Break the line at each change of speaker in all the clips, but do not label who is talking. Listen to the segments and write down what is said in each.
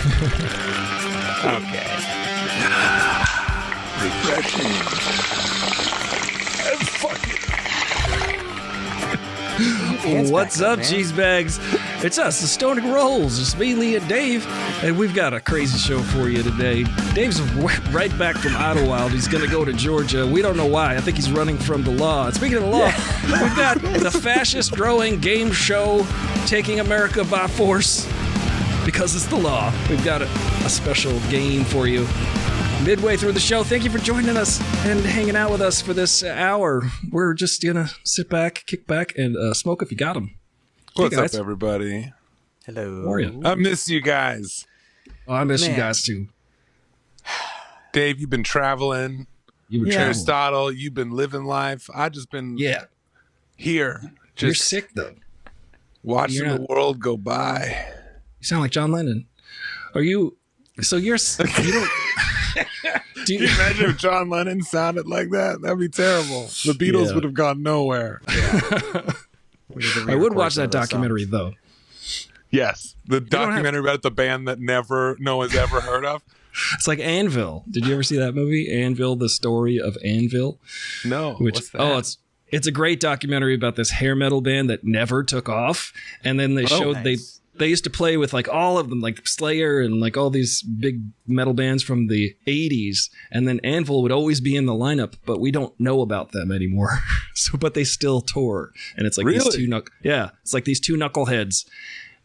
Okay.
Refreshing.
What's up, cheese bags? It's us, the Stoning Rolls. It's me, Lee, and Dave, and we've got a crazy show for you today. Dave's right back from Idlewild. He's going to go to Georgia. We don't know why. I think he's running from the law. And speaking of the law, we've got the fastest-growing game show taking America by force because it's the law. We've got a special game for you. Midway through the show, thank you for joining us and hanging out with us for this hour. We're just gonna sit back, kick back, and smoke if you got them.
What's up, everybody?
Hello.
How are you?
I miss you guys.
Oh, I miss you guys too.
Dave, you've been traveling.
You've been traveling.
Aristotle, you've been living life. I just been here.
You're sick though.
Watching the world go by.
You sound like John Lennon. Are you? So you don't.
Can you imagine if John Lennon sounded like that? That'd be terrible. The Beatles would have gone nowhere.
I would watch that documentary, though.
Yes. The documentary about the band that no one's ever heard of.
It's like Anvil. Did you ever see that movie? Anvil, the story of Anvil?
No. What's that?
It's a great documentary about this hair metal band that never took off. And then they showed they used to play with like all of them, like Slayer and like all these big metal bands from the 80s. And then Anvil would always be in the lineup, but we don't know about them anymore. But they still tour. And it's like these two it's like these two knuckleheads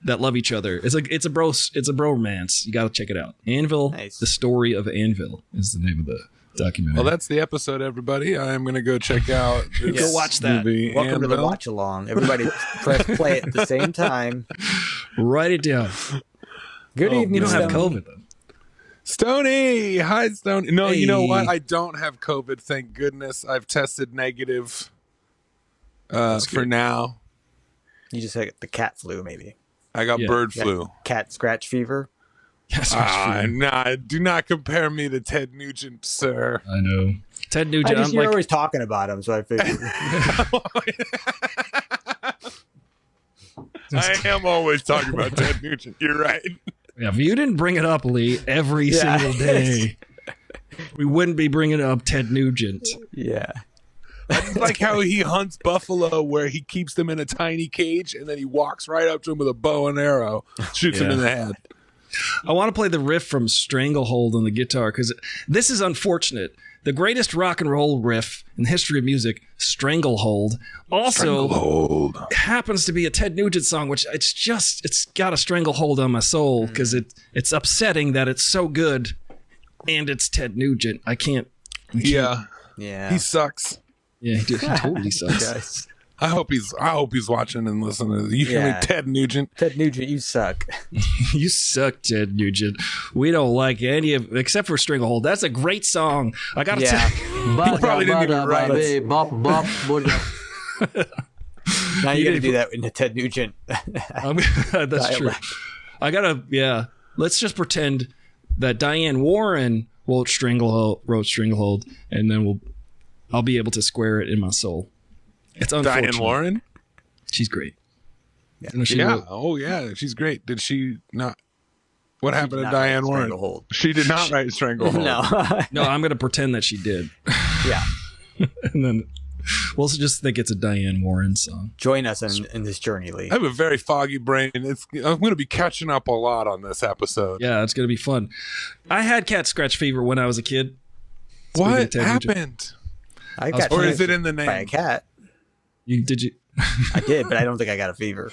that love each other. It's a bromance. You got to check it out. Anvil, The Story of Anvil is the name of the documentary.
Well, that's the episode, everybody. I am going to go check out this
Go watch that.
movie.
Welcome to the watch along. Everybody press play at the same time.
Write it down.
Good evening.
You don't have
Stone.
COVID, though.
Stony! Hi, Stony. No,
Hey.
You know what? I don't have COVID, thank goodness. I've tested negative for now.
You just had the cat flu, maybe.
I got bird
Yeah.
flu.
Cat scratch fever.
Yes,
Nah, do not compare me to Ted Nugent, sir.
I know. Ted Nugent.
You're always talking about him, so I figured.
I am always talking about Ted Nugent. You're right.
Yeah, if you didn't bring it up, Lee, every single day, we wouldn't be bringing up Ted Nugent.
Yeah.
It's like how he hunts buffalo, where he keeps them in a tiny cage, and then he walks right up to them with a bow and arrow, shoots them in the head.
I want to play the riff from Stranglehold on the guitar because this is unfortunate. The greatest rock and roll riff in the history of music, Stranglehold, also happens to be a Ted Nugent song, which it's got a stranglehold on my soul because it's upsetting that it's so good and it's Ted Nugent. I can't.
Yeah.
Yeah.
He sucks.
Yeah, he totally sucks.
Yes.
I hope he's watching and listening to this. You hear me, Ted Nugent?
Ted Nugent, you suck.
You suck, Ted Nugent. We don't like any of except for Stranglehold. That's a great song. I gotta tell you.
He probably didn't even write it.
Now you got to do that in the Ted Nugent.
That's true. Let's just pretend that Diane Warren wrote Stranglehold, and then I'll be able to square it in my soul. It's unfortunate.
Diane Warren?
She's great.
Yeah. Oh, yeah. She's great. Did she not? What happened to Diane Warren? She did not write Stranglehold.
No, I'm going to pretend that she did.
Yeah.
And then we'll just think it's a Diane Warren song.
Join us in this journey, Lee.
I have a very foggy brain. I'm going to be catching up a lot on this episode.
Yeah, it's going to be fun. I had cat scratch fever when I was a kid.
What happened? Or is it in the name?
By a cat.
Did you?
I did, but I don't think I got a fever.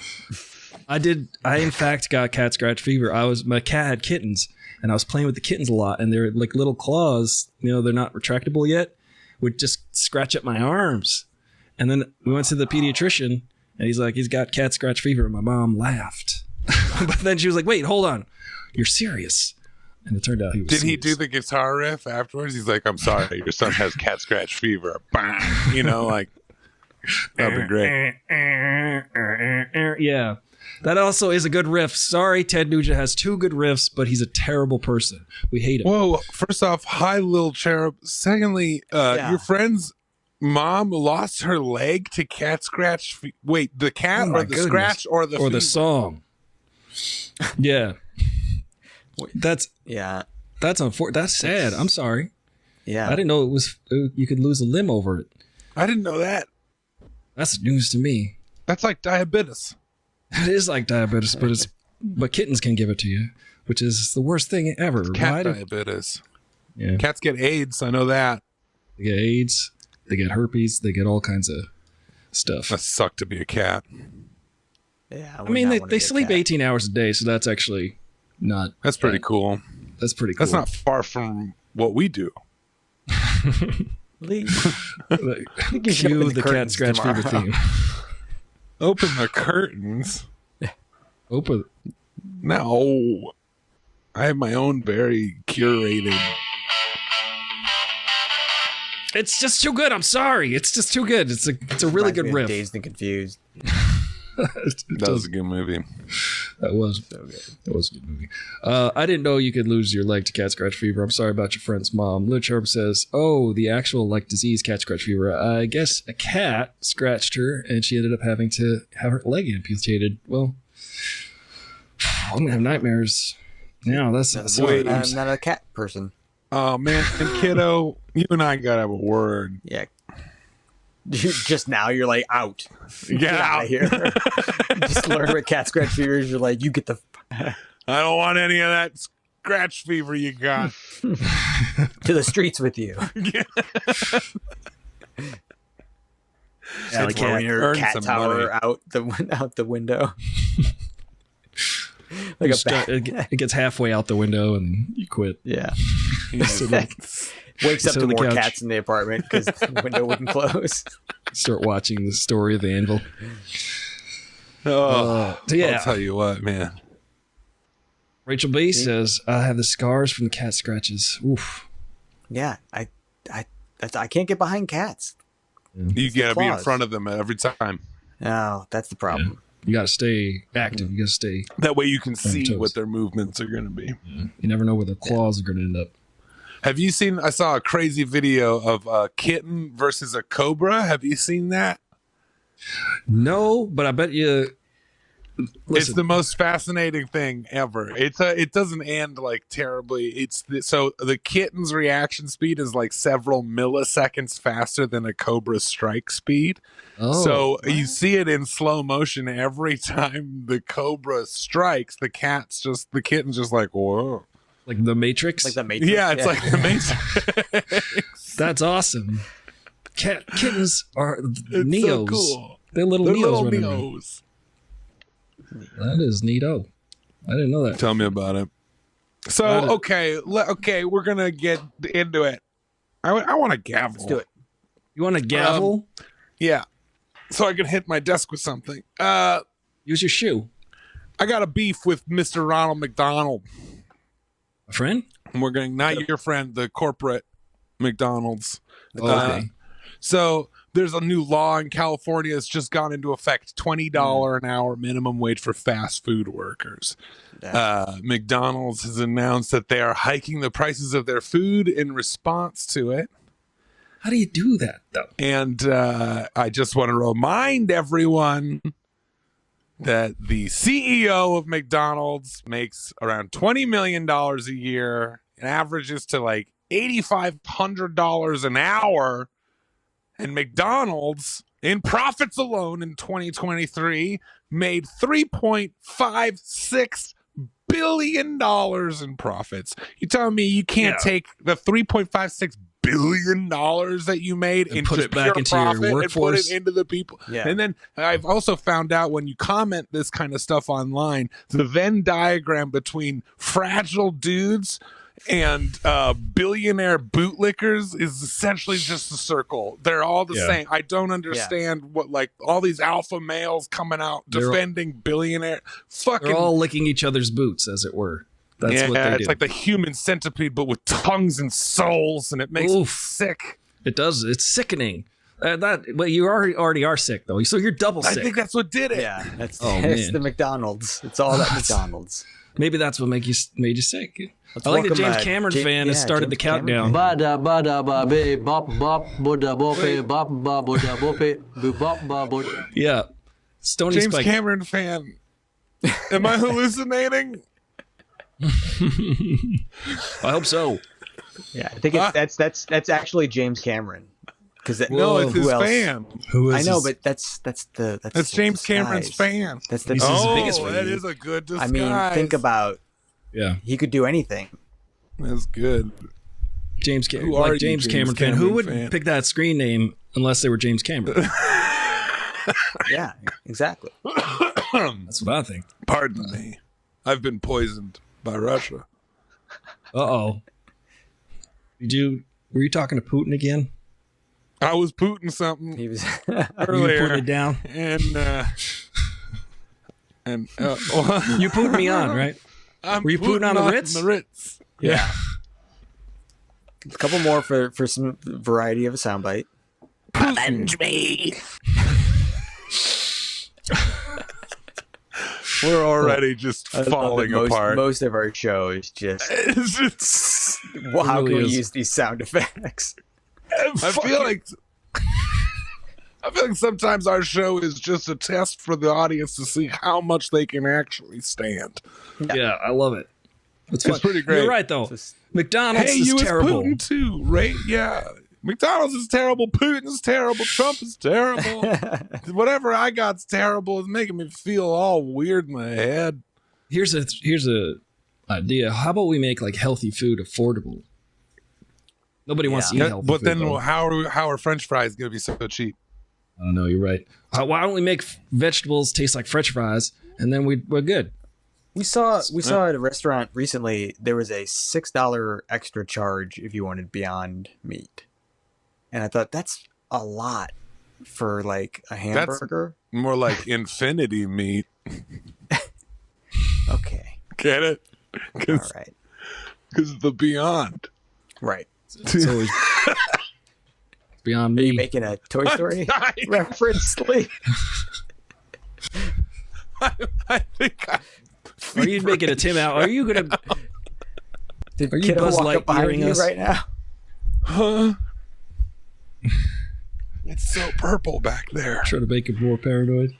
I did. I in fact got cat scratch fever. My cat had kittens, and I was playing with the kittens a lot, and they're like little claws. They're not retractable yet. Would just scratch at my arms, and then we went to the pediatrician, and he's like, he's got cat scratch fever. And my mom laughed, but then she was like, "Wait, hold on, you're serious?" And it turned out he was.
Did he do the guitar riff afterwards? He's like, "I'm sorry, your son has cat scratch fever." Bang, like. That'd be great.
Yeah. That also is a good riff. Sorry, Ted Nugent has two good riffs, but he's a terrible person. We hate him.
Whoa, first off, hi, little cherub. Secondly, your friend's mom lost her leg to cat scratch. Wait, the cat or the scratch or the
song? Yeah. That's unfortunate. That's sad. I'm sorry.
Yeah.
I didn't know you could lose a limb over it.
I didn't know that.
That's news to me.
That's like diabetes.
It is like diabetes, but kittens can give it to you, which is the worst thing ever.
Cat diabetes.
Yeah.
Cats get AIDS. I know that.
They get AIDS. They get herpes. They get all kinds of stuff.
That sucked to be a cat.
Yeah.
I mean, they sleep 18 hours a day, so that's actually not.
That's pretty cool.
That's pretty cool.
That's not far from what we do.
Cue the cat scratch fever theme.
Open the curtains.
Open.
No. I have my own very curated.
It's just too good. I'm sorry. It's just too good. It's a really good riff.
Dazed and Confused.
That was a good movie.
That was so good. That was a good movie. I didn't know you could lose your leg to cat scratch fever. I'm sorry about your friend's mom. Little Herb says, "Oh, the actual disease, cat scratch fever. I guess a cat scratched her, and she ended up having to have her leg amputated. Well, I'm gonna have nightmares. Yeah, that's
I'm not a cat person.
Oh man, and kiddo, you and I gotta have a word.
Yeah. Just now, you're like out.
Get out
of here. You just learn what cat scratch fever is. You're like, you get the.
I don't want any of that scratch fever you got.
To the streets with you. Like when your cat tower out the window. Like
it gets halfway out the window and you quit.
Yeah.
Wakes
up to more cats in the apartment because the window wouldn't close.
Start watching the story of the anvil.
So yeah, I'll tell you what, man.
Rachel B says, "I have the scars from the cat scratches." Oof.
Yeah, I can't get behind cats.
You gotta be in front of them every time.
No, that's the problem.
Yeah. You gotta stay active. You gotta stay.
That way you can see what their movements are gonna be.
Yeah. You never know where their claws are gonna end up.
Have you seen? I saw a crazy video of a kitten versus a cobra. Have you seen that?
No, but I bet you. Listen.
It's the most fascinating thing ever. It doesn't end like terribly. So the kitten's reaction speed is like several milliseconds faster than a cobra's strike speed.
Oh,
so you see it in slow motion every time the cobra strikes. The kitten's just like, whoa.
Like the Matrix?
Like the Matrix?
Yeah, it's like the Matrix.
That's awesome. Kittens are Neos.
So cool.
They're little Neos.
Little Neos.
That is neato. I didn't know that.
Tell me about it. So, okay, we're going to get into it. I want to gavel.
Let's do it.
You want to gavel?
Yeah. So I can hit my desk with something.
Use your shoe.
I got a beef with Mr. Ronald McDonald.
A friend?
And we're going, not your friend, the corporate McDonald's.
Okay.
So there's a new law in California that's just gone into effect, $20 an hour minimum wage for fast food workers. McDonald's has announced that they are hiking the prices of their food in response to it.
How do you do that, though?
And I just want to remind everyone that the CEO of McDonald's makes around $20 million a year. It averages to like $8,500 an hour. And McDonald's, in profits alone in 2023, made $3.56 billion in profits. You telling me you can't take the $3.56 billion that you made and
put it back into your workforce
and put it into the people? Yeah. And then I've also found out when you comment this kind of stuff online, the Venn diagram between fragile dudes and billionaire bootlickers is essentially just a circle. They're all the same. I don't understand what, like, all these alpha males coming out defending billionaire.
They're all licking each other's boots, as it were. That's what they do.
It's like the human centipede, but with tongues and souls, and it makes me sick.
It does. It's sickening. Well, you already are sick, though, so you're double sick.
I think that's what did it.
Yeah, that's the McDonald's. It's all that McDonald's.
Maybe that's what made you sick. I like that James Cameron fan has started the countdown. Yeah. Stony
James
Spike.
Cameron fan. Am I hallucinating?
I hope so.
Yeah, I think that's actually James Cameron. Because
No, it's his
else?
fan.
Who is
I know,
this?
but that's
James Cameron's fan.
That's the
He's his
Oh,
biggest
that is a good disguise.
I mean, think about
Yeah.
he could do anything.
That's good.
James
Who are you,
James Cameron fan.
Cameron
Who would
fan?
pick that screen name unless they were James Cameron?
Yeah, exactly.
That's what I think.
Pardon me. I've been poisoned by Russia.
Uh-oh. Were you talking to Putin again?
I was Putin something
He was.
Were you
earlier,
putting it down?
and
You put me on, right? Were you Putin on the Ritz?
The Ritz.
Yeah.
A couple more for some variety of a soundbite.
Avenge me. We're already just falling apart.
Most of our show is just.
It's just
Well, how
really
can we
is.
use these sound effects?
I feel like sometimes our show is just a test for the audience to see how much they can actually stand.
Yeah, I love it. It's fun.
pretty great.
You're right, though.
Just-
McDonald's
Hey,
is
you was
terrible.
Putin too, right? Yeah. McDonald's is terrible. Putin's terrible. Trump is terrible. Whatever I got's terrible. It's making me feel all weird in my head.
Here's a idea. How about we make like healthy food affordable? Nobody wants to eat
Yeah,
healthy
but
food.
then
though.
how are French fries going to be so cheap?
I don't know. You're right. Why don't we make vegetables taste like French fries, and then we're good?
We saw at a restaurant recently there was a $6 extra charge if you wanted Beyond Meat, and I thought that's a lot for like a hamburger.
More like infinity meat.
Okay,
Get it?
all right,
Because the Beyond.
right.
It's always beyond
Are you
me.
making a Toy Story
dying.
reference, Lee?
I think
Are you making a Tim out? Are you gonna?
Did
Are you
kiddo
Buzz
walk up behind
Lightyearing
you
us?
right now?
Huh? It's so purple back there.
Trying to make it more paranoid.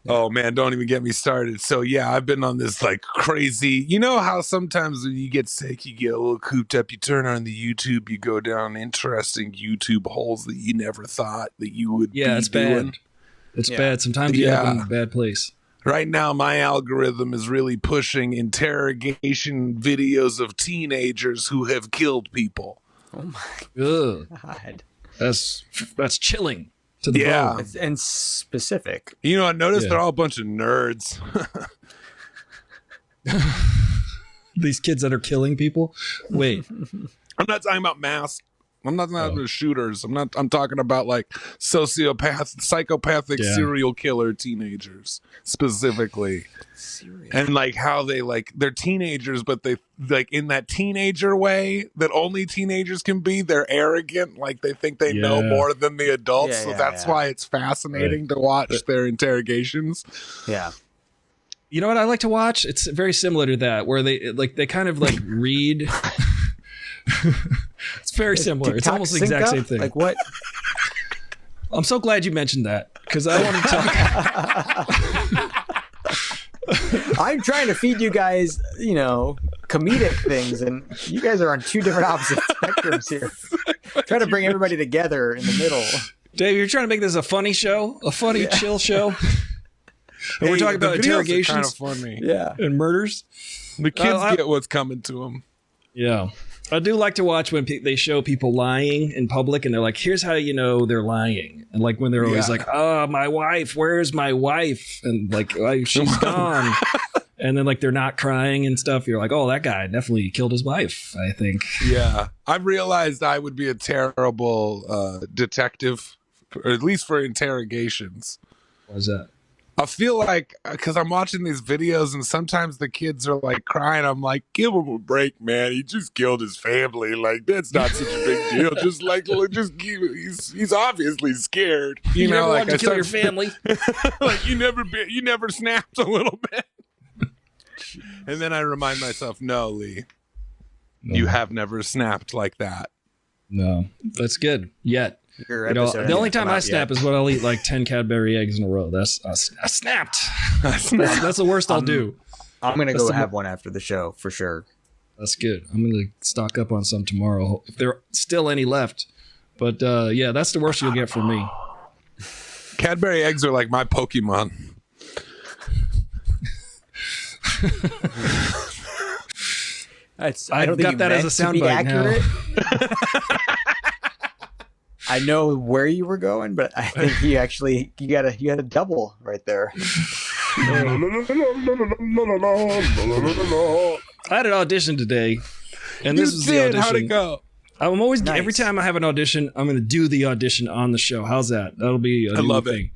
Oh man, don't even get me started. So yeah, I've been on this like crazy. You know how sometimes when you get sick, you get a little cooped up. You turn on the YouTube, you go down interesting YouTube holes that you never thought that you would.
Yeah,
be
it's
doing.
bad. It's
Yeah.
bad. Sometimes you end up in
Yeah.
a bad place.
Right now, my algorithm is really pushing interrogation videos of teenagers who have killed people.
Oh my
Ugh,
god!
that's chilling to the
Yeah.
bone.
And specific.
You know, I noticed
Yeah.
they're all a bunch of nerds.
These kids that are killing people. Wait,
I'm not talking about mass. I'm not talking about shooters. I'm talking about like psychopathic
Yeah.
serial killer teenagers specifically. And like how they're teenagers, but they like in that teenager way that only teenagers can be. They're arrogant, like they think they know
Yeah.
more than the adults.
Yeah,
so
yeah,
that's
yeah.
why it's fascinating to watch their interrogations.
Yeah.
you know what I like to watch? It's very similar to that, where they kind of like read. It's very similar. It's
TikTok
almost the
sync
exact
up?
same thing.
Like what?
I'm so glad you mentioned that because I want to talk.
I'm trying to feed you guys, comedic things, and you guys are on two different opposite spectrums here. Try to bring everybody together in the middle.
Dave, you're trying to make this a funny show, a funny chill show. And we're talking
the
about
videos are
interrogations
kind of funny.
Yeah.
and murders.
The kids
I-
get what's coming to them.
Yeah. I do like to watch when they show people lying in public and they're like, here's how you know they're lying. And like when they're always
Yeah.
like, oh, my wife, where's my wife? And like, oh, she's gone. And then like they're not crying and stuff. You're like, oh, that guy definitely killed his wife, I think.
Yeah, I've realized I would be a terrible detective, or at least for interrogations.
What is that?
I feel like because I'm watching these videos and sometimes the kids are like crying. I'm like, give him a break, man. He just killed his family. Like that's not such a big deal. He's obviously scared.
You never
like
wanted to kill your family.
like you never snapped a little bit. And then I remind myself, no, Lee, you have never snapped like that.
No, that's good. Yet.
Your
You know,
episode
the only
hasn't come
time I
out
snap
yet.
is when I'll eat like 10 Cadbury eggs in a row. I snapped. That's the worst I'll do.
I'm gonna go have one after the show for sure.
That's good. I'm gonna stock up on some tomorrow if there are still any left. But yeah, that's the worst you'll get from me.
Cadbury eggs are like my Pokemon.
I don't
got that as a soundbite now.
I know where you were going, but I think you got a double right there.
I had an audition today, and this was the audition.
How'd it go?
I'm always every time I have an audition, I'm going to do the audition on the show. How's that? That'll be a new thing.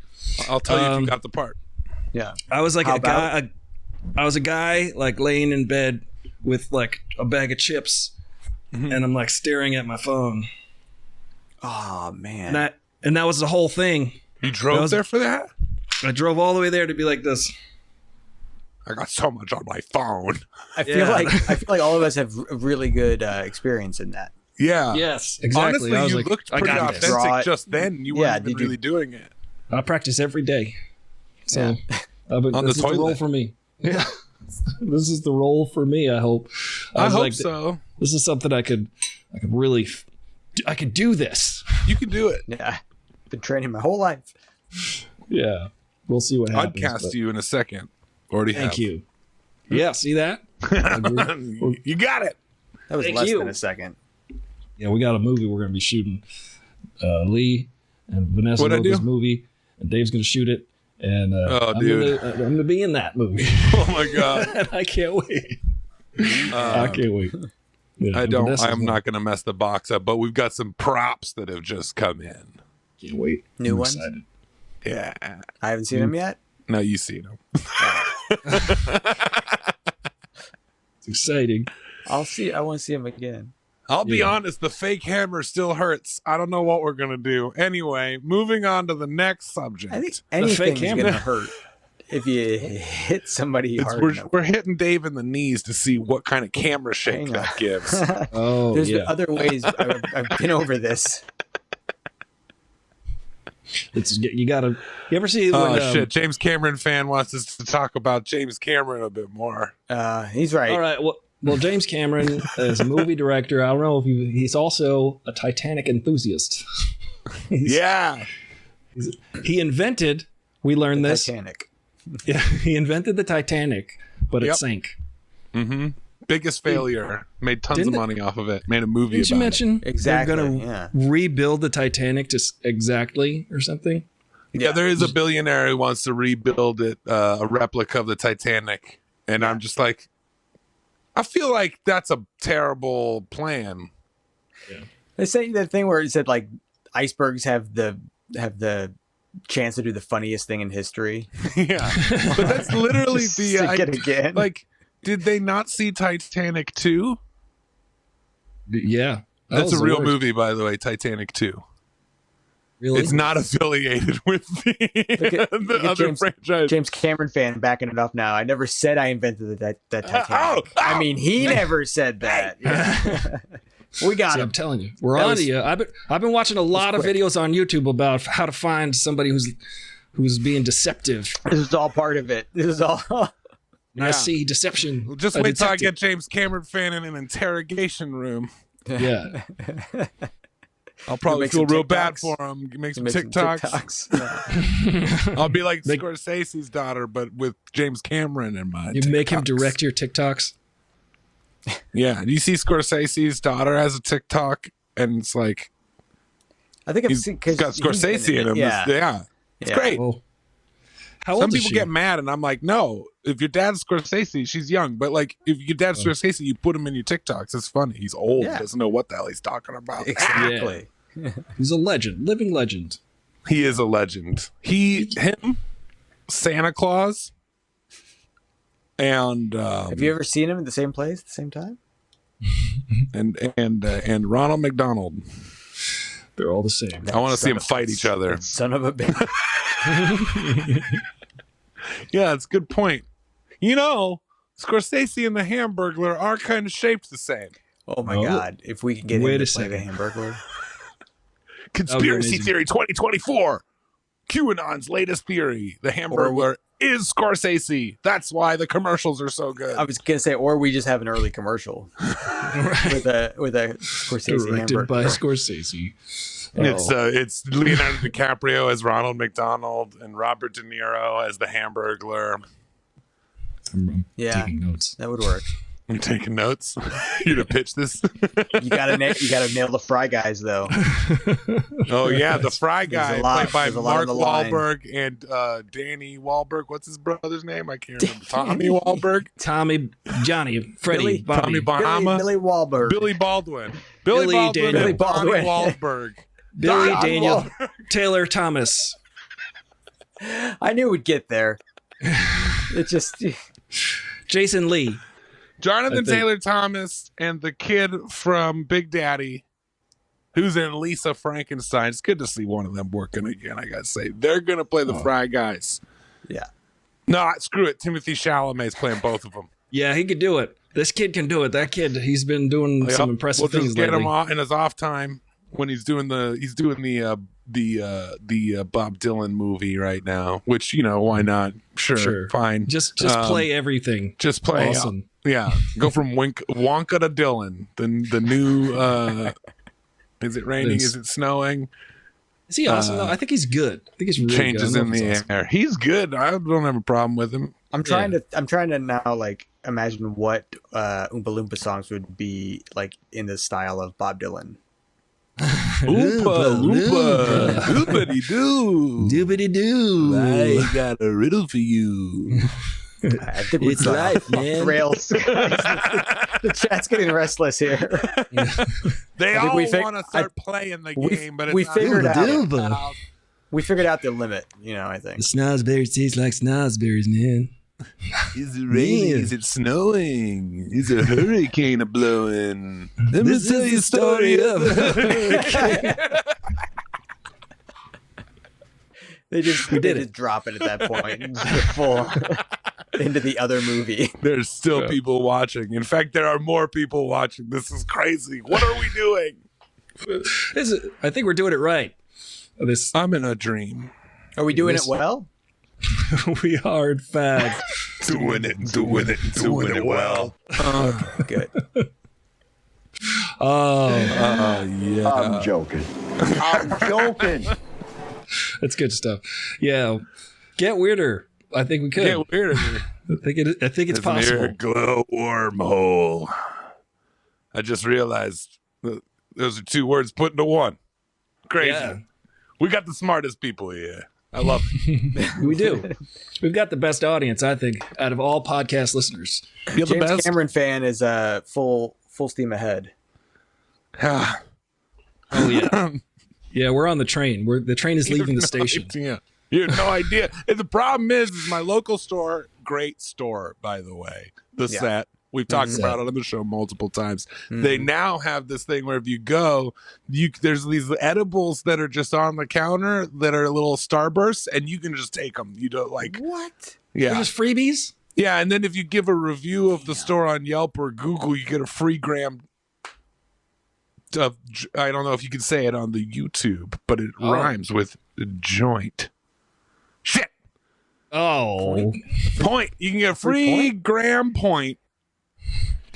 I'll tell you if you got the part.
Yeah,
I was like I was a guy like laying in bed with like a bag of chips, and I'm like staring at my phone.
Oh man!
And that was the whole thing.
You drove there for that?
I drove all the way there to be like this.
I got so much on my phone.
I feel like all of us have really good experience in that.
Yeah.
Yes. Exactly.
Honestly, you looked pretty authentic just then. You weren't even really doing it.
I practice every day. So
on the toilet.
Is the role for me. Yeah. This is the role for me. I hope.
I hope so.
This is something I could really. I could do this.
You can do it.
Yeah. Been training my whole life.
Yeah. We'll see what happens.
I'd cast you in a second. Already
Thank you. Yeah, see that?
You got it.
That was less than a second.
Yeah, we got a movie we're going to be shooting. Lee and Vanessa wrote this movie, and Dave's going to shoot it. And I'm going to be in that movie.
Oh, my God.
And I can't wait. I can't wait. Yeah,
I'm not going to mess the box up, but we've got some props that have just come in.
Can't wait.
New ones?
Excited.
Yeah.
I haven't seen them yet.
No, you've seen them.
It's exciting.
I want to see them again.
I'll be honest, the fake hammer still hurts. I don't know what we're going to do. Anyway, moving on to the next subject.
I think anything's going to hurt if you hit somebody hard enough.
We're hitting Dave in the knees to see what kind of camera shake that gives.
There's other ways. I've been over this.
You ever see
shit, James Cameron fan wants us to talk about James Cameron a bit more.
He's right.
All right, well James Cameron is a movie director. I don't know if he's also a Titanic enthusiast. He invented, we learned this.
Titanic.
Yeah, he invented the Titanic, but it sank.
Mm-hmm. Biggest failure. Made tons of money off of it. Made a movie
Didn't you mention
exactly,
they're going to rebuild the Titanic to exactly or something?
Yeah, there is a billionaire who wants to rebuild it, a replica of the Titanic. And I'm just like, I feel like that's a terrible plan.
Yeah. They say that thing where it said like icebergs have the chance to do the funniest thing in history.
Yeah, but that's literally
again.
Like, did they not see Titanic 2?
Yeah,
that's a real movie, by the way. Titanic 2. Really? It's not affiliated with the other franchise.
James Cameron fan backing it up now. I never said I invented the Titanic. I mean, he never said that. Yeah. We got him.
I'm telling you, we're on to you. I've been watching a lot of videos on YouTube about how to find somebody who's being deceptive.
This is all part of it. This is all.
I see deception.
Well, just wait till I get James Cameron fan in an interrogation room.
Yeah.
I'll probably feel real bad for him. Make some TikToks. Yeah. I'll be like Scorsese's daughter, but with James Cameron in mind.
You make him direct your TikToks?
Yeah. Do you see Scorsese's daughter has a TikTok? And it's like,
I think I've seen,
because got Scorsese in him. Yeah. It's great. Well, some people get mad, and I'm like, no, if your dad's Scorsese, she's young. But like, if your dad's Scorsese, you put him in your TikToks. It's funny. He's old. He doesn't know what the hell he's talking about.
Exactly.
He's a legend, living legend.
He is a legend. Him, Santa Claus, and
have you ever seen him in the same place at the same time?
and Ronald McDonald.
They're all the same.
I want to see them fight each other.
Son of a bitch.
Yeah, it's a good point. You know, Scorsese and the Hamburglar are kind of shaped the same.
Oh my God! If we can get him to play the Hamburglar.
Conspiracy Theory 2024. QAnon's latest theory: the Hamburglar is Scorsese. That's why the commercials are so good.
I was gonna say, or we just have an early commercial with a Scorsese
Directed
hamburger.
by Scorsese.
It's Leonardo DiCaprio as Ronald McDonald and Robert De Niro as the Hamburglar.
I'm
Yeah.
taking notes.
That would work.
I'm taking notes. You to pitch this?
You gotta nail the Fry Guys though.
Oh yeah, the Fry
There's
Guy
a lot-
played by
there's a lot
Mark
on the line.
Wahlberg and Danny Wahlberg. What's his brother's name? I can't remember. Tommy Wahlberg,
Tommy, Johnny, Freddie,
Billy-
Bobby.
Tommy Bahama,
Billy Wahlberg.
Billy Baldwin,
Billy
Baldwin,
Daniel.
and
Billy
Donnie
Baldwin.
Wahlberg.
Billy
Don
Daniel,
Wahlberg.
Taylor Thomas,
I knew we'd get there. It just
Jason Lee.
Jonathan
I think-
Taylor Thomas and the kid from Big Daddy, who's in Lisa Frankenstein. It's good to see one of them working again, I gotta say. They're gonna play the Fry Guys.
yeah.
No, screw it. Timothy Chalamet's playing both of them.
Yeah, he could do it. This kid can do it. That kid, he's been doing some impressive
we'll
things
just get
lately.
him off in his off time when he's doing the Bob Dylan movie right now. Which, why not? Sure. Fine.
Just play everything.
Just play.
Awesome.
Yeah, go from Wonka to Dylan. The new. Is it raining?
It's-
Is it snowing?
Is he awesome though? I think he's good. I think he's really
Changes
good. I
in
don't know
the
if he's
air. He's good. I don't have a problem with him.
I'm trying to now like imagine what Oompa Loompa songs would be like in the style of Bob Dylan.
Oompa loompa, doobity doo.
Doobity doo.
I got a riddle for you.
I think we've
It's
gone
life,
off
man.
rails. The chat's getting restless here.
They
I think
all
we
want to start playing the game, but it's
we
not
figured out-
Dooba.
We figured out the limit, I think.
The snozberries taste like snozberries, man.
Is it
raining?
Is it snowing? Is a hurricane a blowing? Let
This is the story of
They just drop it at that point and just get full into the other movie.
There's still people watching. In fact, there are more people watching. This is crazy. What are we doing?
I think we're doing it right.
I'm in a dream.
Are we doing it well?
We are, in fact.
Doing it well.
Good.
Yeah.
I'm joking. I'm joking.
That's good stuff. Yeah. Get weirder. I think we could.
Get weirder.
I think it's possible.
Near glow wormhole. I just realized those are two words put into one. Crazy.
Yeah.
We got the smartest people here. I love it.
We do. We've got the best audience, I think, out of all podcast listeners.
You're the
James
best.
Cameron fan is full steam ahead.
Oh yeah. Yeah, we're on the train. The train is leaving the station.
Yeah. You have no idea. And the problem is my local store, great store, by the way. The
Yeah.
Set. We've talked about it on the show multiple times. They now have this thing where if you go, there's these edibles that are just on the counter that are little starbursts, and you can just take them. You don't like
What?
They're
yeah,
just freebies?
yeah. And then if you give a review of the store on Yelp or Google, you get a free gram. I don't know if you can say it on the YouTube, but it rhymes with joint. Shit.
Oh.
Point. You can get a free gram point.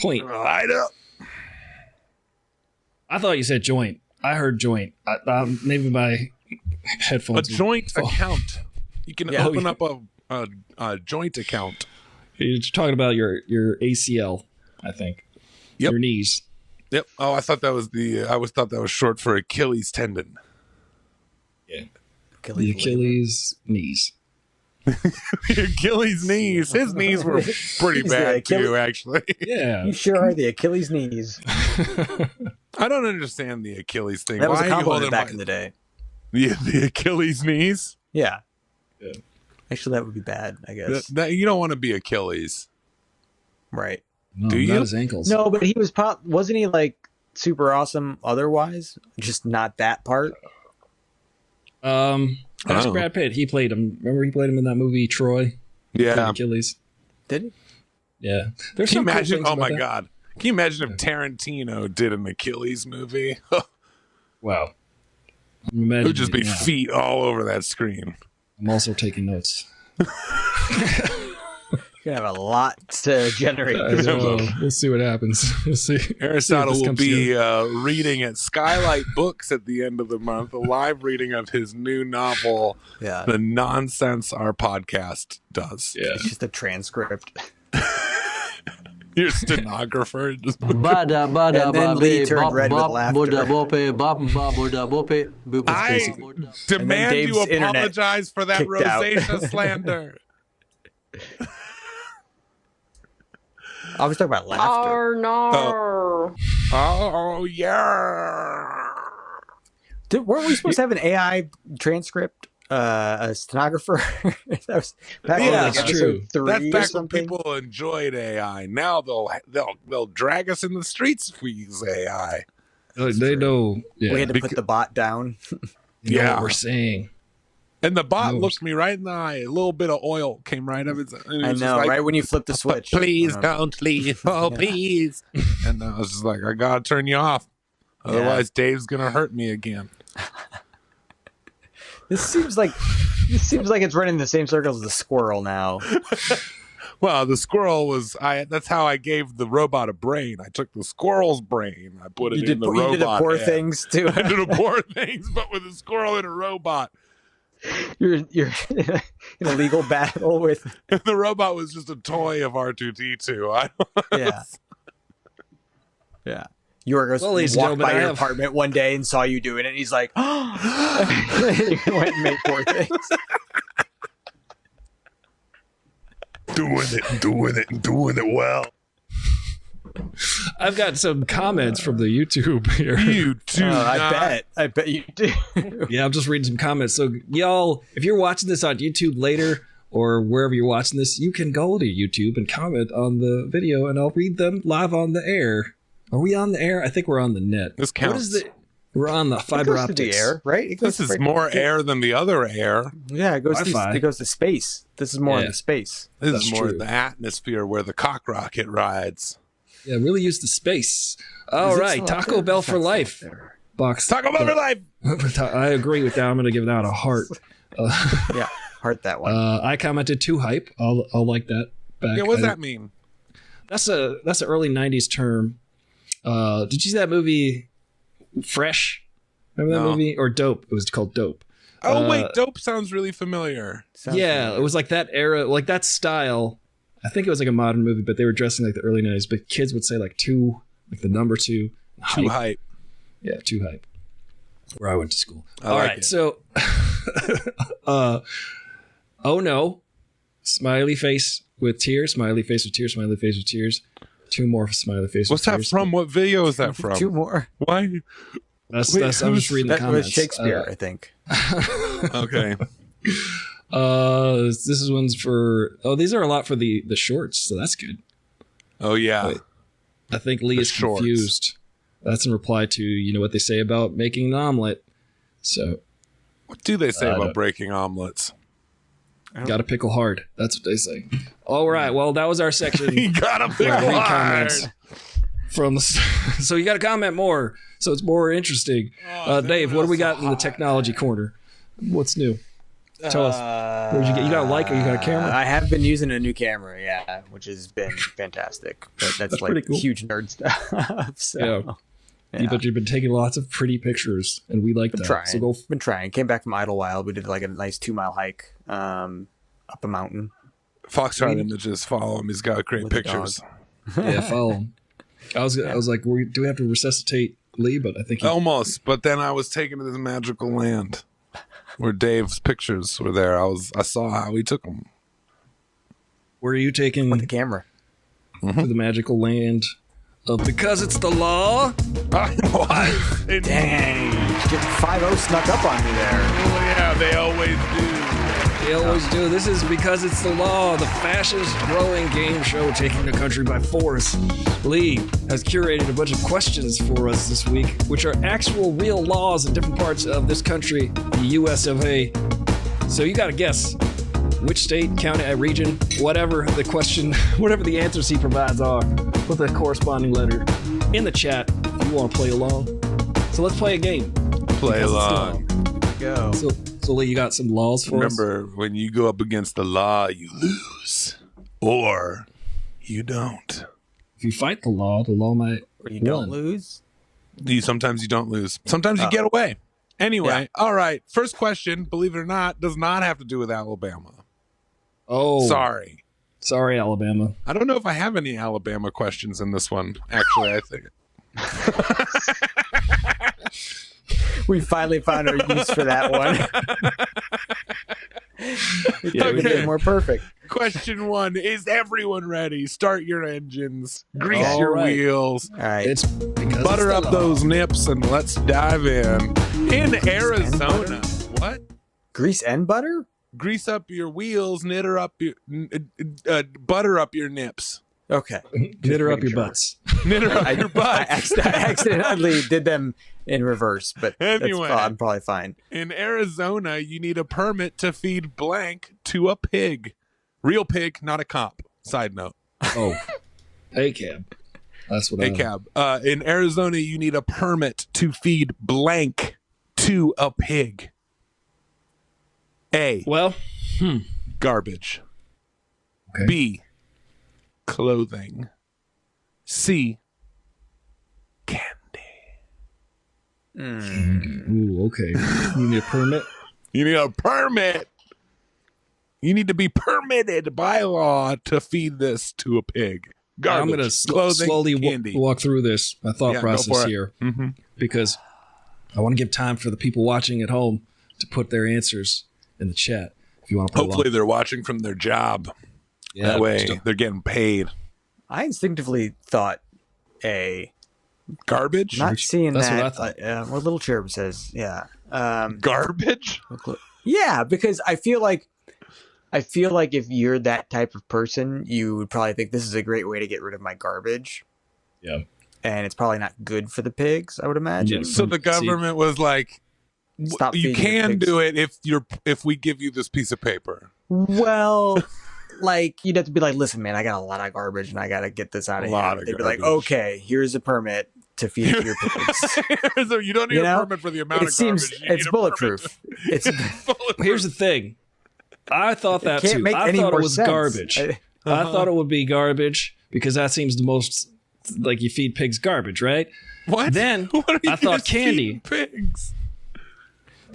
Point.
Up.
I thought you said joint. I heard joint. Maybe my
A
headphones.
joint account. You can
Yeah.
open up a joint account.
You're talking about your ACL, I think.
Yep.
Your knees.
Yep. Oh, I thought that was I always thought that was short for Achilles tendon.
Yeah. The Achilles knees.
The Achilles knees. His knees were pretty
He's
bad
the
too, actually.
Yeah.
You sure are the Achilles knees.
I don't understand the Achilles thing.
That was
Why
a
are you
compliment
holding
back in the day.
the Achilles knees?
Yeah.
Yeah.
Actually, that would be bad, I guess.
You don't want to be Achilles.
Right.
No,
Do you?
not his ankles.
No, but he was wasn't he like super awesome otherwise? Just not that part.
That's
Oh.
Brad Pitt. He played him. Remember he played him in that movie Troy?
Yeah.
Achilles.
Did he?
Yeah. There's
Can you
some cool
imagine?
things
Oh
about
my
that.
God. Can you imagine if Tarantino did an Achilles movie?
Wow. I'm
It
imagining
would just be
now.
feet all over that screen.
I'm also taking notes.
You're going to have a lot to generate.
We'll see what happens. We'll see.
Aristotle will be reading at Skylight Books at the end of the month, a live reading of his new novel, The Nonsense Our Podcast Does.
Yeah.
It's just a transcript.
Your stenographer.
And then Lee turned red with laughter.
I demand
Dave's
you
internet
apologize for that
kicked out.
rosacea slander.
I was talking about laughter.
Oh yeah.
Weren't we supposed to have an AI transcript? A stenographer? That was back in
that's true.
episode 3
That's
or
back when
something.
people enjoyed AI. Now they'll drag us in the streets if we use AI.
They know. Yeah.
We had to put the bot down.
They know what we're saying.
And the bot looked me right in the eye. A little bit of oil came right up.
I know, like, right when you flip the switch.
Please don't leave. Oh, please. And I was just like, I gotta turn you off. Otherwise, Dave's gonna hurt me again.
This seems like it's running the same circles as the squirrel now.
Well, the squirrel was that's how I gave the robot a brain. I took the squirrel's brain, I put it in the robot.
You did the poor
head.
things too.
I did the poor things, but with a squirrel and a robot.
You're in a legal battle with.
And the robot was just a toy of R2D2.
Yeah. You were going to walk by your apartment one day and saw you doing it, and he's like, "Oh!" You went and made poor things.
Doing it well.
I've got some comments from the YouTube here.
You do.
I bet you do.
Yeah, I'm just reading some comments. So, y'all, if you're watching this on YouTube later or wherever you're watching this, you can go to YouTube and comment on the video, and I'll read them live on the air. Are we on the air? I think we're on the net.
This counts.
We're on the fiber optics.
To the air, right?
This is more air than the other air.
Yeah, it goes to space. This is more in the space.
This is more in the atmosphere where the cock rocket rides.
Yeah, really use the space. All right, Taco Bell for life. Box.
Taco Bell for life.
I agree with that. I'm going to give that a heart.
Yeah, heart that one.
I commented too hype. I'll like that back.
Yeah, what does that mean?
That's an early '90s term. Did you see that movie Fresh? Remember that movie? Or Dope? It was called Dope.
Oh wait, Dope sounds really familiar.
It was like that era, like that style. I think it was like a modern movie, but they were dressing like the early '90s. But kids would say like two, like the number two.
Too hype.
Yeah, too hype. Where I went to school.
All
right,
it.
so oh no, smiley face with tears, smiley face with tears, smiley face with tears. Two more smiley face.
What's that from? What video is that from?
Two more.
Why?
That's I'm just reading the comments.
That was Shakespeare, I think.
Okay.
This is one's for. Oh, these are a lot for the shorts, so that's good.
Oh yeah.
Wait, I think Lee is
shorts.
confused. That's in reply to what they say about making an omelet. So.
What do they say about breaking omelets?
Gotta pickle hard. That's what they say. All right. Well, that was our section.
You gotta pickle hard.
From the so you gotta comment more, so it's more interesting. Dave, what do we got in the technology corner? What's new? Tell us. What did you get? You got a light or you got a camera?
I have been using a new camera, yeah, which has been fantastic. But that's like
cool.
huge nerd stuff. So,
yeah. But you've been taking lots of pretty pictures, and we like that.
Trying.
So
been trying. Came back from Idlewild. We did like a nice 2-mile hike up a mountain.
Foxtrot Images, follow him. He's got great
With
pictures.
Yeah, follow him. I was like, do we have to resuscitate Lee? But I think
almost. But then I was taken to this magical land where Dave's pictures were there. I saw how he took them.
Where are you taking
with the camera
to the magical land of because it's the law?
Dang, 5-0 snuck up on me there.
Oh yeah, they always do.
They always do. This is Because It's the Law, the fastest growing game show taking the country by force. Lee has curated a bunch of questions for us this week, which are actual real laws in different parts of this country, the US of A. So you got to guess which state, county, region, whatever the question, whatever the answers he provides are, with a corresponding letter in the chat if you want to play along. So let's play a game.
Play along.
Go.
So Sully, you got some laws for us?
Remember, when you go up against the law, you lose. Or you don't.
If you fight the law might
Or you don't lose.
Sometimes you don't lose. Sometimes you get away. Anyway, all right. First question, believe it or not, does not have to do with Alabama.
Oh.
Sorry,
Alabama.
I don't know if I have any Alabama questions in this one. Actually, I think.
We finally found our use for that one. We could have been more perfect.
Question 1. Is everyone ready? Start your engines. Grease
All
your
right.
wheels.
All right.
It's because
Butter
it's
up
the law.
those nips and let's dive in. In Arizona. What?
Grease and butter?
Grease up your wheels, butter up your nips.
Okay.
Knitter up
making
your
sure.
butts.
Knitter up your
I
butts.
accidentally did them in reverse, but
Anyway.
I'm probably fine.
In Arizona, you need a permit to feed blank to a pig. Real pig, not a cop. Side note.
Oh. Hey, cab. That's what
Hey, cab. In Arizona, you need a permit to feed blank to a pig. A.
Well,
Garbage.
Okay.
B. Clothing. C. Candy.
ooh, okay. You need a permit?
You need a permit. You need to be permitted by law to feed this to a pig. Garbage.
I'm going to
clothing,
slowly
candy.
walk through this, my thought
Yeah, go
process
for it.
here,
Mm-hmm.
because I want to give time for the people watching at home to put their answers in the chat. If you want to put
Hopefully they're watching from their job.
yeah,
That way
still-
they're getting paid.
I instinctively thought A.
Garbage?
Not seeing
That's
that.
what I thought.
What Little Cherub says. Yeah.
Garbage?
Yeah, because I feel like if you're that type of person, you would probably think this is a great way to get rid of my garbage.
Yeah.
And it's probably not good for the pigs, I would imagine.
Yeah.
So the government was like,
Stop
you
feeding your
can
pigs."
do it if we give you this piece of paper.
Well, like you'd have to be like, listen, man, I got a lot of garbage and I got to get this out of
A
here.
lot of
They'd be like,
garbage.
okay, here's a permit to feed your pigs.
So you don't need
You
a
know?
permit for the amount
It
of
seems
garbage. You
it's
need a
bulletproof. It's
bulletproof.
Here's the thing. I thought that
can't
too.
make
I
any
thought it
more
was
sense.
garbage. I thought it would be garbage because that seems the most like you feed pigs garbage, right?
What?
Then
What are you
I thought
just feeding
candy.
pigs.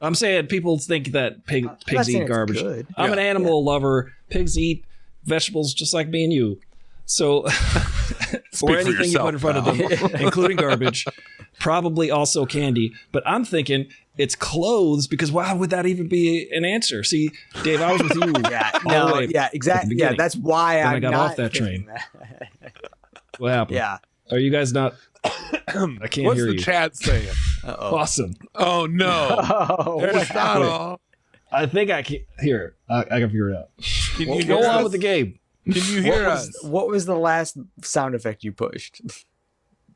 I'm saying people think that pigs
saying
eat
it's
garbage.
good.
I'm
Yeah.
an animal lover. Pigs eat vegetables just like me and you. So,
Speak
or
for
anything you put in front of them, including garbage, probably also candy. But I'm thinking it's clothes because why would that even be an answer? See, Dave, I was with you.
yeah,
all the
no,
way
yeah,
at the
exactly. Yeah,
beginning.
that's why
Then I
I'm
got
not
off that
thinking
train.
that.
What happened?
Yeah.
Are you guys not? I can't
What's
hear
the
you.
chat saying?
Uh-oh.
Awesome.
Oh no.
Oh, what
There's not
happened?
all.
I think I can hear. I can figure it out.
Can
Well,
you
go
hear
on
us?
with the game.
Can you hear us?
What was the last sound effect you pushed?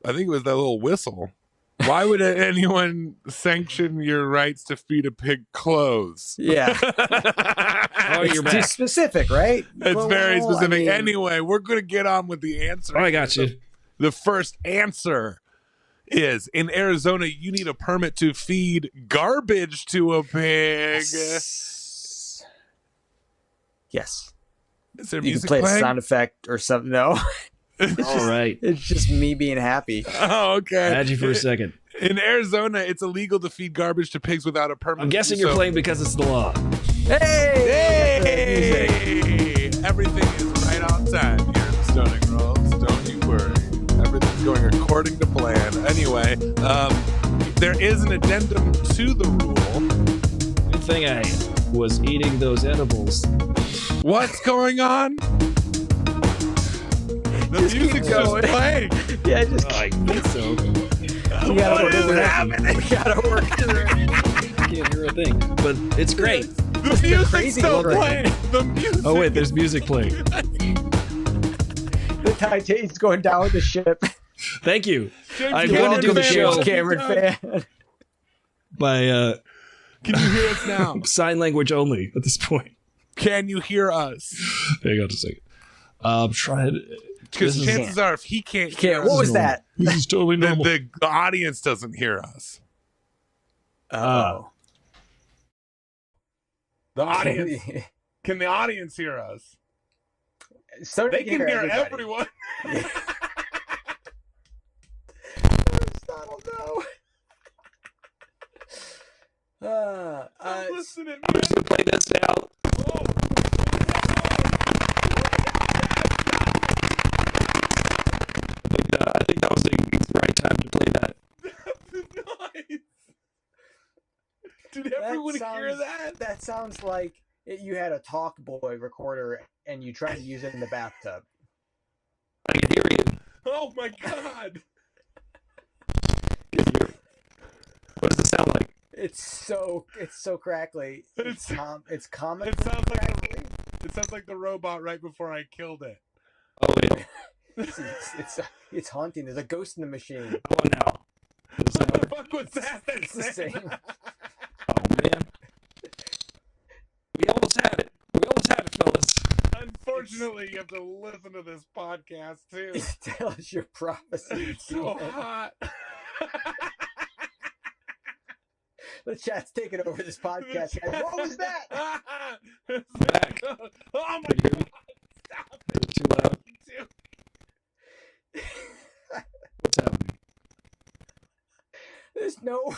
I think it was that little whistle. Why would anyone sanction your rights to feed a pig clothes?
Yeah.
Oh, you're
Too
back.
specific, right?
It's very
Well, I
specific.
mean,
Anyway, we're going to get on with the answer.
Oh, I got you.
The first answer is in Arizona, you need a permit to feed garbage to a pig.
Yes.
Is there
You can
music
play a
playing?
sound effect or something. No.
All right.
It's just me being happy.
Oh, okay.
I had you for a second.
In Arizona, it's illegal to feed garbage to pigs without a permit.
I'm guessing you're
So-
playing because it's the law.
Hey!
Hey! Everything is right on time here in the Stoning Rolls. Don't you worry. Everything's going according to plan. Anyway, there is an addendum to the rule.
Good thing I was eating those edibles.
What's going on? The
Just keep
music's just
going.
playing.
Yeah, just
I think so.
you gotta
What
work
is
through it.
happening?
You gotta work through it.
Can't hear a thing, but it's great.
The music's
crazy
still
one right
playing. The music.
Oh wait, there's music playing.
The Titanic's going down with the ship.
Thank you.
James
I'm
Cameron
going to do the
fan.
show.
James Cameron fan.
By
Can you hear us now?
sign language only at this point.
Can you hear us?
Hang on a second. I'm trying.
Because
This is-
chances are, if he can't hear
Can't.
us,
What was that?
This is totally normal.
the audience doesn't hear us.
Oh.
The audience. Can the audience hear us?
So
they can hear everyone.
Aristotle, no.
I'm listening,
I'm just gonna play this now. I think that was the right time to play that.
Nice. Did everyone hear that?
That sounds like you had a Talk Boy recorder and you tried to use it in the bathtub.
I can hear you.
Oh my god!
What does it sound like?
It's so crackly. It's comic.
It sounds like the robot right before I killed it.
Oh yeah.
It's haunting. There's a ghost in the machine.
Oh no.
What the fuck was that?
It's the same.
Oh man. We almost had it, fellas.
Unfortunately, you have to listen to this podcast too.
Tell us your prophecy.
It's so hot.
The chat's taking over this podcast. What was that?
Back.
Oh my god! Stop it!
Too loud. What's happening?
There's no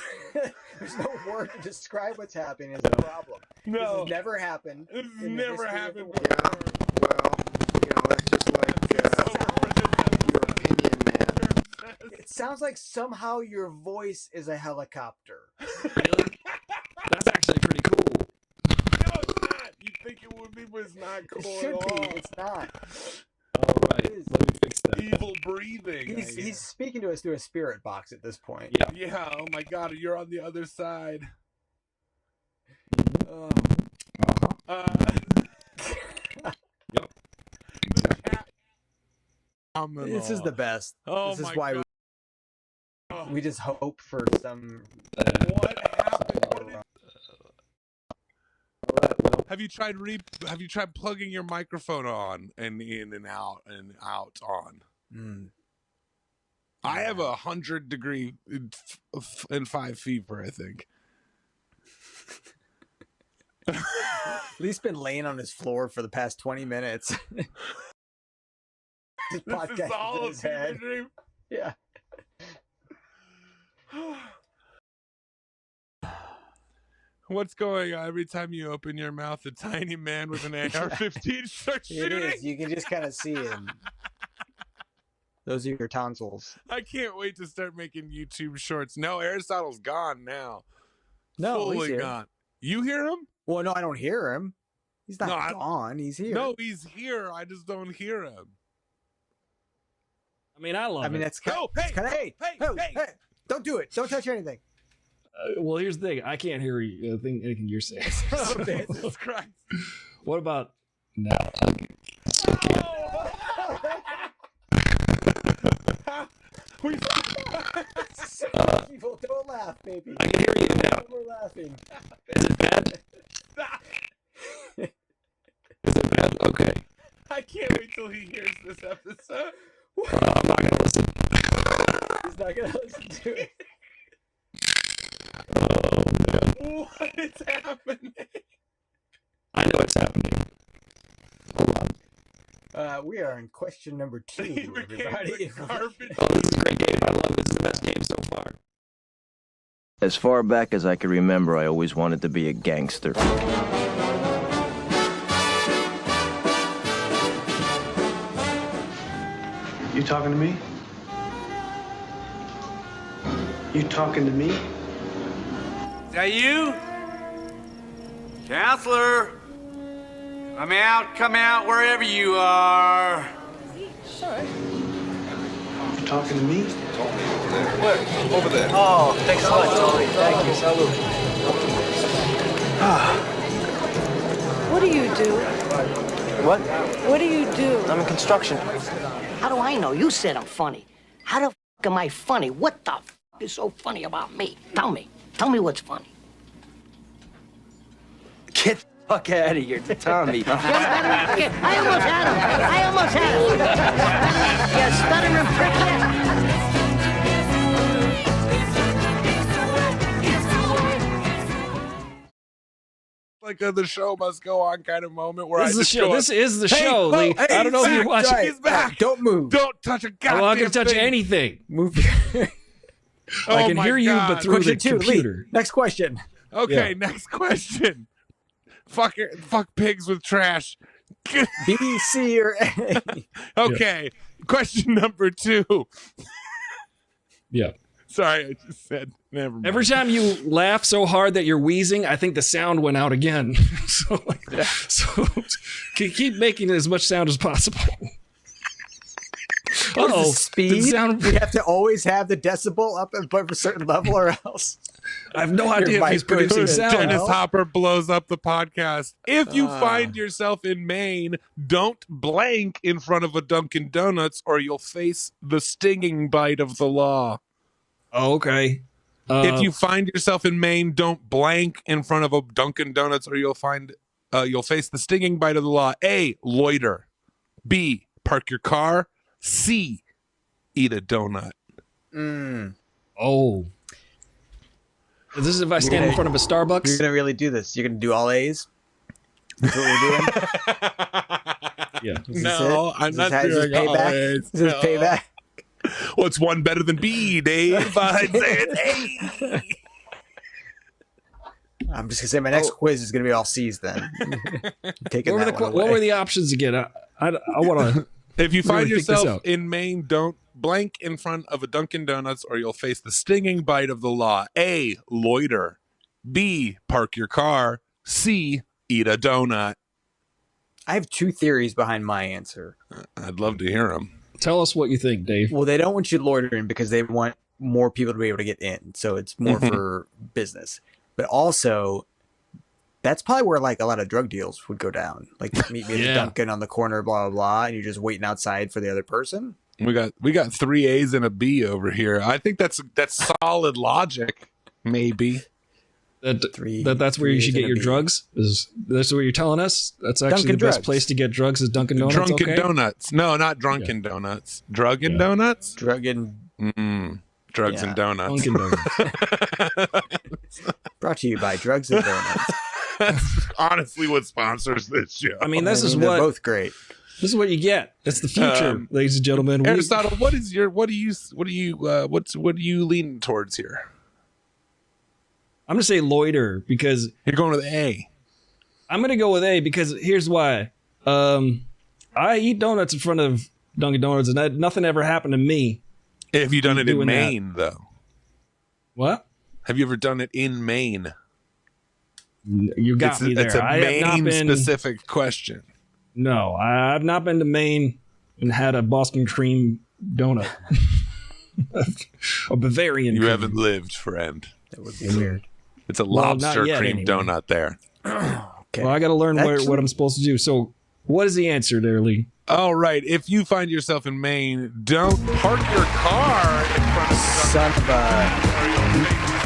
word to describe what's happening. Is a problem.
No,
this has never happened.
This has
in the
never
history of
happened
the
before.
Well, that's just like your opinion, man.
It sounds like somehow your voice is a helicopter.
Really? That's actually pretty cool.
No, it's not. You think it would be, but it's not cool
It should
at all.
be. It's not.
All right, let me fix that.
Evil breathing.
He's speaking to us through a spirit box at this point.
Yeah.
Yeah. Oh my god, you're on the other side.
Oh.
Yep. Exactly.
This is the best.
Oh
this is
my
why
god.
we just hope for some.
What happened? Have you tried plugging your microphone on and in and out on? I have 100-degree and 5 fever, I think.
Lee's been laying on his floor for the past 20 minutes.
This is all a fever dream.
Yeah.
What's going on? Every time you open your mouth, a tiny man with an AR-15 starts
It
shooting.
is. You can just kind of see him. Those are your tonsils.
I can't wait to start making YouTube shorts. No, Aristotle's gone now.
No, he's
fully
here.
gone. You hear him?
Well, no, I don't hear him. He's not
No,
gone. He's here.
No, he's here. I just don't hear him.
I mean, I love it.
that's
Oh,
kind of hey, don't do it. Don't touch anything.
Well, here's the thing. I can't hear you, anything you're saying.
Jesus Christ.
What about now?
People, don't laugh, baby.
I can hear you now.
We're laughing.
Is it bad? Is it bad? Okay.
I can't wait till he hears this episode.
I'm not gonna listen.
He's not gonna listen to it.
Oh man.
What is happening?
I know what's happening. Hold on.
We are in question number 2, everybody.
Garbage.
Oh, this is a great game. I love it. It's the best game so far.
As far back as I can remember, I always wanted to be a gangster.
You talking to me? You talking to me?
Is that you? Counselor? Come out wherever you are.
You talking to me?
Oh, thanks so much, Tony. Thank you. Salute.
What do you do?
What?
What do you do?
I'm in construction.
How do I know? You said I'm funny. How the f am I funny? What the f is so funny about me? Tell me. Tell me what's funny.
Get the fuck out of here, Tommy.
I almost had him. You stuttering prick.
like a the show must go on kind of moment where
This
I
is the
just
show.
go,
This is the
Hey,
show, Lee.
hey,
I don't know if you're watching.
right.
He's back.
Don't move.
Don't touch a goddamn
I'm not going to touch
thing.
anything.
Move.
Oh
I can
my
hear you,
God.
but through the
Question 2,
computer.
Lee. Next question.
Okay, next question. Fuck pigs with trash.
B, C, or A?
Okay, question number 2.
Yeah.
Sorry, I just said never mind.
Every time you laugh so hard that you're wheezing, I think the sound went out again. so keep making as much sound as possible.
What is the
Uh-oh.
speed?
Did it sound-
We have to always have the decibel up above a certain level, or else.
I have no idea if he's
mic
producing
goes
sound.
Dennis
Hell?
Hopper blows up the podcast. If you find yourself in Maine, don't blank in front of a Dunkin' Donuts or you'll face the stinging bite of the law.
Oh, okay.
If you find yourself in Maine, don't blank in front of a Dunkin' Donuts or you'll face the stinging bite of the law. A, loiter. B, park your car. C, eat a donut.
Oh. This is if I stand in front of a
You're
Starbucks.
gonna really do this. You're gonna do all A's. That's what we're doing.
Yeah.
Is this
No,
it?
I'm
Is
not
this, is this
doing all
payback?
A's.
Is this
No.
payback?
What's one better than B, Dave? I'd say it's A.
I'm just gonna say my next quiz is gonna be all C's then. Taking
What were,
that one
what
away.
were the options again? I want to.
If you find
Really think this
yourself
out.
in Maine, don't blank in front of a Dunkin' Donuts or you'll face the stinging bite of the law. A, loiter. B, park your car. C, eat a donut.
I have 2 theories behind my answer.
I'd love to hear them.
Tell us what you think, Dave.
Well, they don't want you loitering because they want more people to be able to get in. So it's more for business. But also, that's probably where like a lot of drug deals would go down. Like meet me at the
Yeah.
Dunkin' on the corner, blah blah blah, and you're just waiting outside for the other person.
We got 3 A's and a B over here. I think that's solid logic. Maybe.
That's where you should get your drugs. That's what you're telling us? That's actually
Dunkin'
the best
Drugs.
place to get drugs is Dunkin' Donuts.
Drunken
okay?
Donuts. No, not Drunken Donuts. Druggin' Donuts?
Drug and
Drugs
Yeah.
and donuts.
Dunkin' Donuts.
brought to you by Drugs and Donuts.
That's honestly what sponsors this show.
I mean, this is
they're
what
both great.
this is what you get. That's the future, ladies and gentlemen.
Aristotle, what are you leaning towards here?
I'm gonna say loiter because
You're going with A.
I'm gonna go with A because here's why. I eat donuts in front of Dunkin' Donuts, and nothing ever happened to me.
Have you done it in
Doing that.
Maine, though?
What?
Have you ever done it in Maine?
You got me there.
It's a
I have not been.
Maine-specific question.
No, I've not been to Maine and had a Boston cream donut. A Bavarian.
You
cream.
haven't lived, friend.
That would be weird.
It's a
Well, not
lobster
yet,
cream
anyway.
donut there.
Okay.
Well, I got to learn
Actually-
what I'm supposed to do. So, what is the answer there, Lee?
All right. If you find yourself in Maine, don't park your car in front of the
Son of a.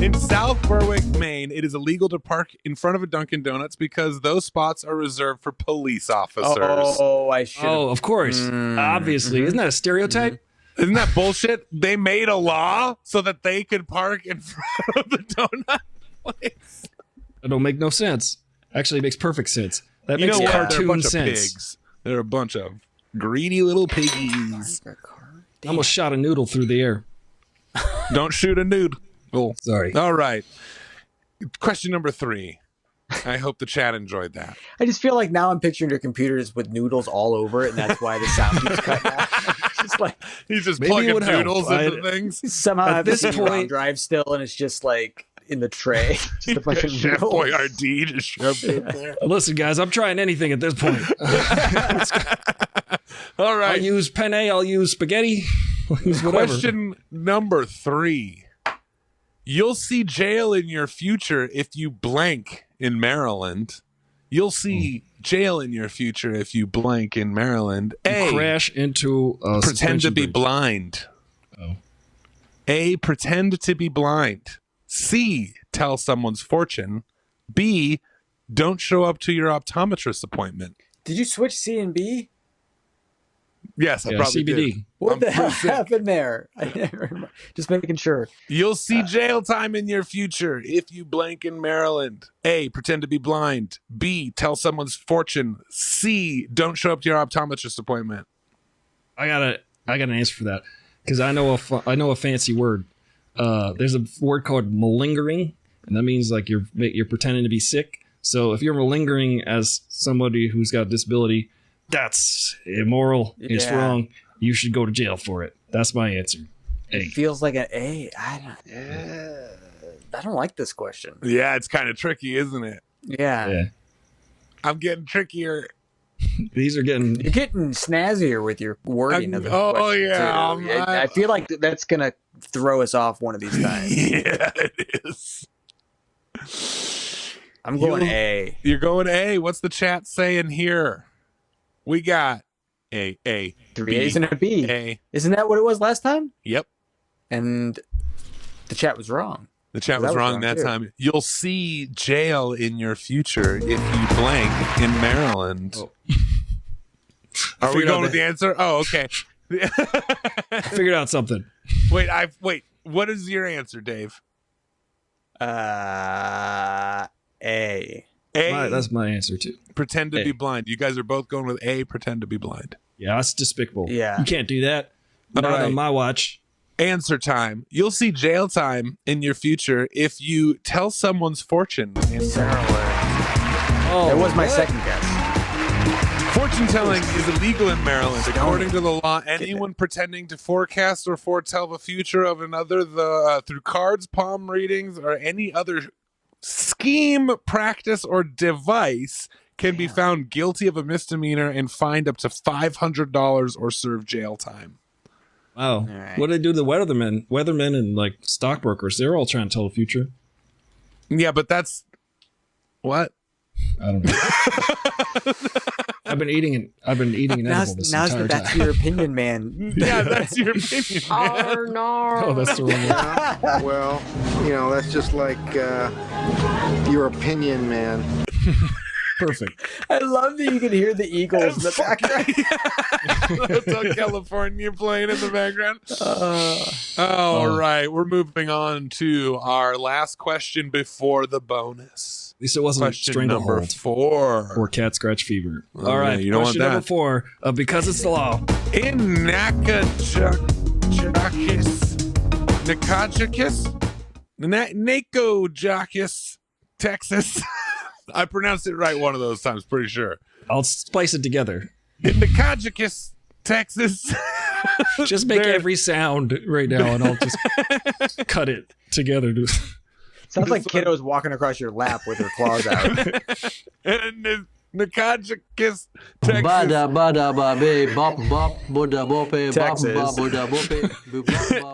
In South Berwick, Maine, it is illegal to park in front of a Dunkin' Donuts because those spots are reserved for police officers.
Oh, I should.
Oh, of course. Obviously. Isn't that a stereotype?
Isn't that bullshit? They made a law so that they could park in front of the donut place.
That don't make no sense. Actually, it makes perfect sense. That
You
makes
know what? They're a
cartoon
bunch
sense.
of pigs. They're a bunch of greedy little piggies.
I almost shot a noodle through the air.
Don't shoot a nude. Oh,
Sorry.
all right. Question number 3. I hope the chat enjoyed that.
I just feel like now I'm picturing your computers with noodles all over it, and that's why the sound keeps cutting out. Just like
He's just
Maybe it
plugging
would help.
noodles into things.
somehow I have
this
this
point-
drive still, and it's just like in the tray, just a bunch of
Chef
noodles.
Boyardee just shoved it there.
Listen, guys, I'm trying anything at this point.
All
I'll
right.
use penne. I'll use spaghetti. I'll use whatever.
Question number 3. You'll see jail in your future if you blank in Maryland. You'll see jail in your future if you blank in Maryland. A,
Crash into a
pretend to
suspension
be
bridge.
blind.
Oh.
A, pretend to be blind. C, tell someone's fortune. B, don't show up to your optometrist appointment.
Did you switch C and B?
Yes, I
Yeah,
probably
CBD.
did.
What
I'm
the hell
pretty sick.
happened there? I never remember. Just making sure.
You'll see jail time in your future if you blank in Maryland. A, pretend to be blind. B, tell someone's fortune. C, don't show up to your optometrist appointment.
I got an answer for that because I know a fancy word. There's a word called malingering, and that means like you're pretending to be sick. So if you're malingering as somebody who's got a disability, that's immoral. It's wrong. You should go to jail for it. That's my answer.
It feels like an A. I don't like this question.
Yeah, it's kind of tricky, isn't it?
Yeah.
I'm getting trickier.
These are getting...
You're getting snazzier with your wording of the question,
yeah.
too. I feel like that's going to throw us off one of these times.
Yeah, it is.
I'm going A.
You're going A. What's the chat saying here? We got A.
Three A's and a B.
A.
Isn't that what it was last time?
Yep.
And the chat was wrong.
The chat was wrong that time. You'll see jail in your future if you blank in Maryland.
Oh.
Are we going with the answer? Oh, okay.
I figured out something.
Wait. What is your answer, Dave?
A.
A.
That's my answer too.
Pretend to be blind. You guys are both going with A. Pretend to be blind.
Yeah, that's despicable.
Yeah.
You can't do that. Not on my watch.
Answer time. You'll see jail time in your future if you tell someone's fortune in Maryland.
Oh, that was my second guess.
Fortune telling is illegal in Maryland. According to the law, anyone pretending to forecast or foretell the future of another through cards, palm readings, or any other scheme, practice, or device can be found guilty of a misdemeanor and fined up to $500 or serve jail time.
Wow. Right. What do they do to the weathermen and like stockbrokers? They're all trying to tell the future.
Yeah, but that's what?
I don't know. I've been eating an edible this entire time.
That's your opinion, man.
Yeah, that's your opinion.
Oh, no.
Oh, that's the wrong one.
Well, that's just like your opinion, man.
Perfect.
I love that you can hear the Eagles in the background.
Hotel California playing in the background. All right, we're moving on to our last question before the bonus.
At least it wasn't
question number 4
or cat scratch fever.
Oh,
all right,
you don't
question
want that.
number 4. Because it's the law.
In Nacogdoches, Texas. I pronounced it right one of those times, pretty sure.
I'll splice it together.
In Nacogdoches, Texas.
Just make every sound right now, and I'll just cut it together.
Sounds like kiddos walking across your lap with their claws out.
In Nacogdoches, Texas.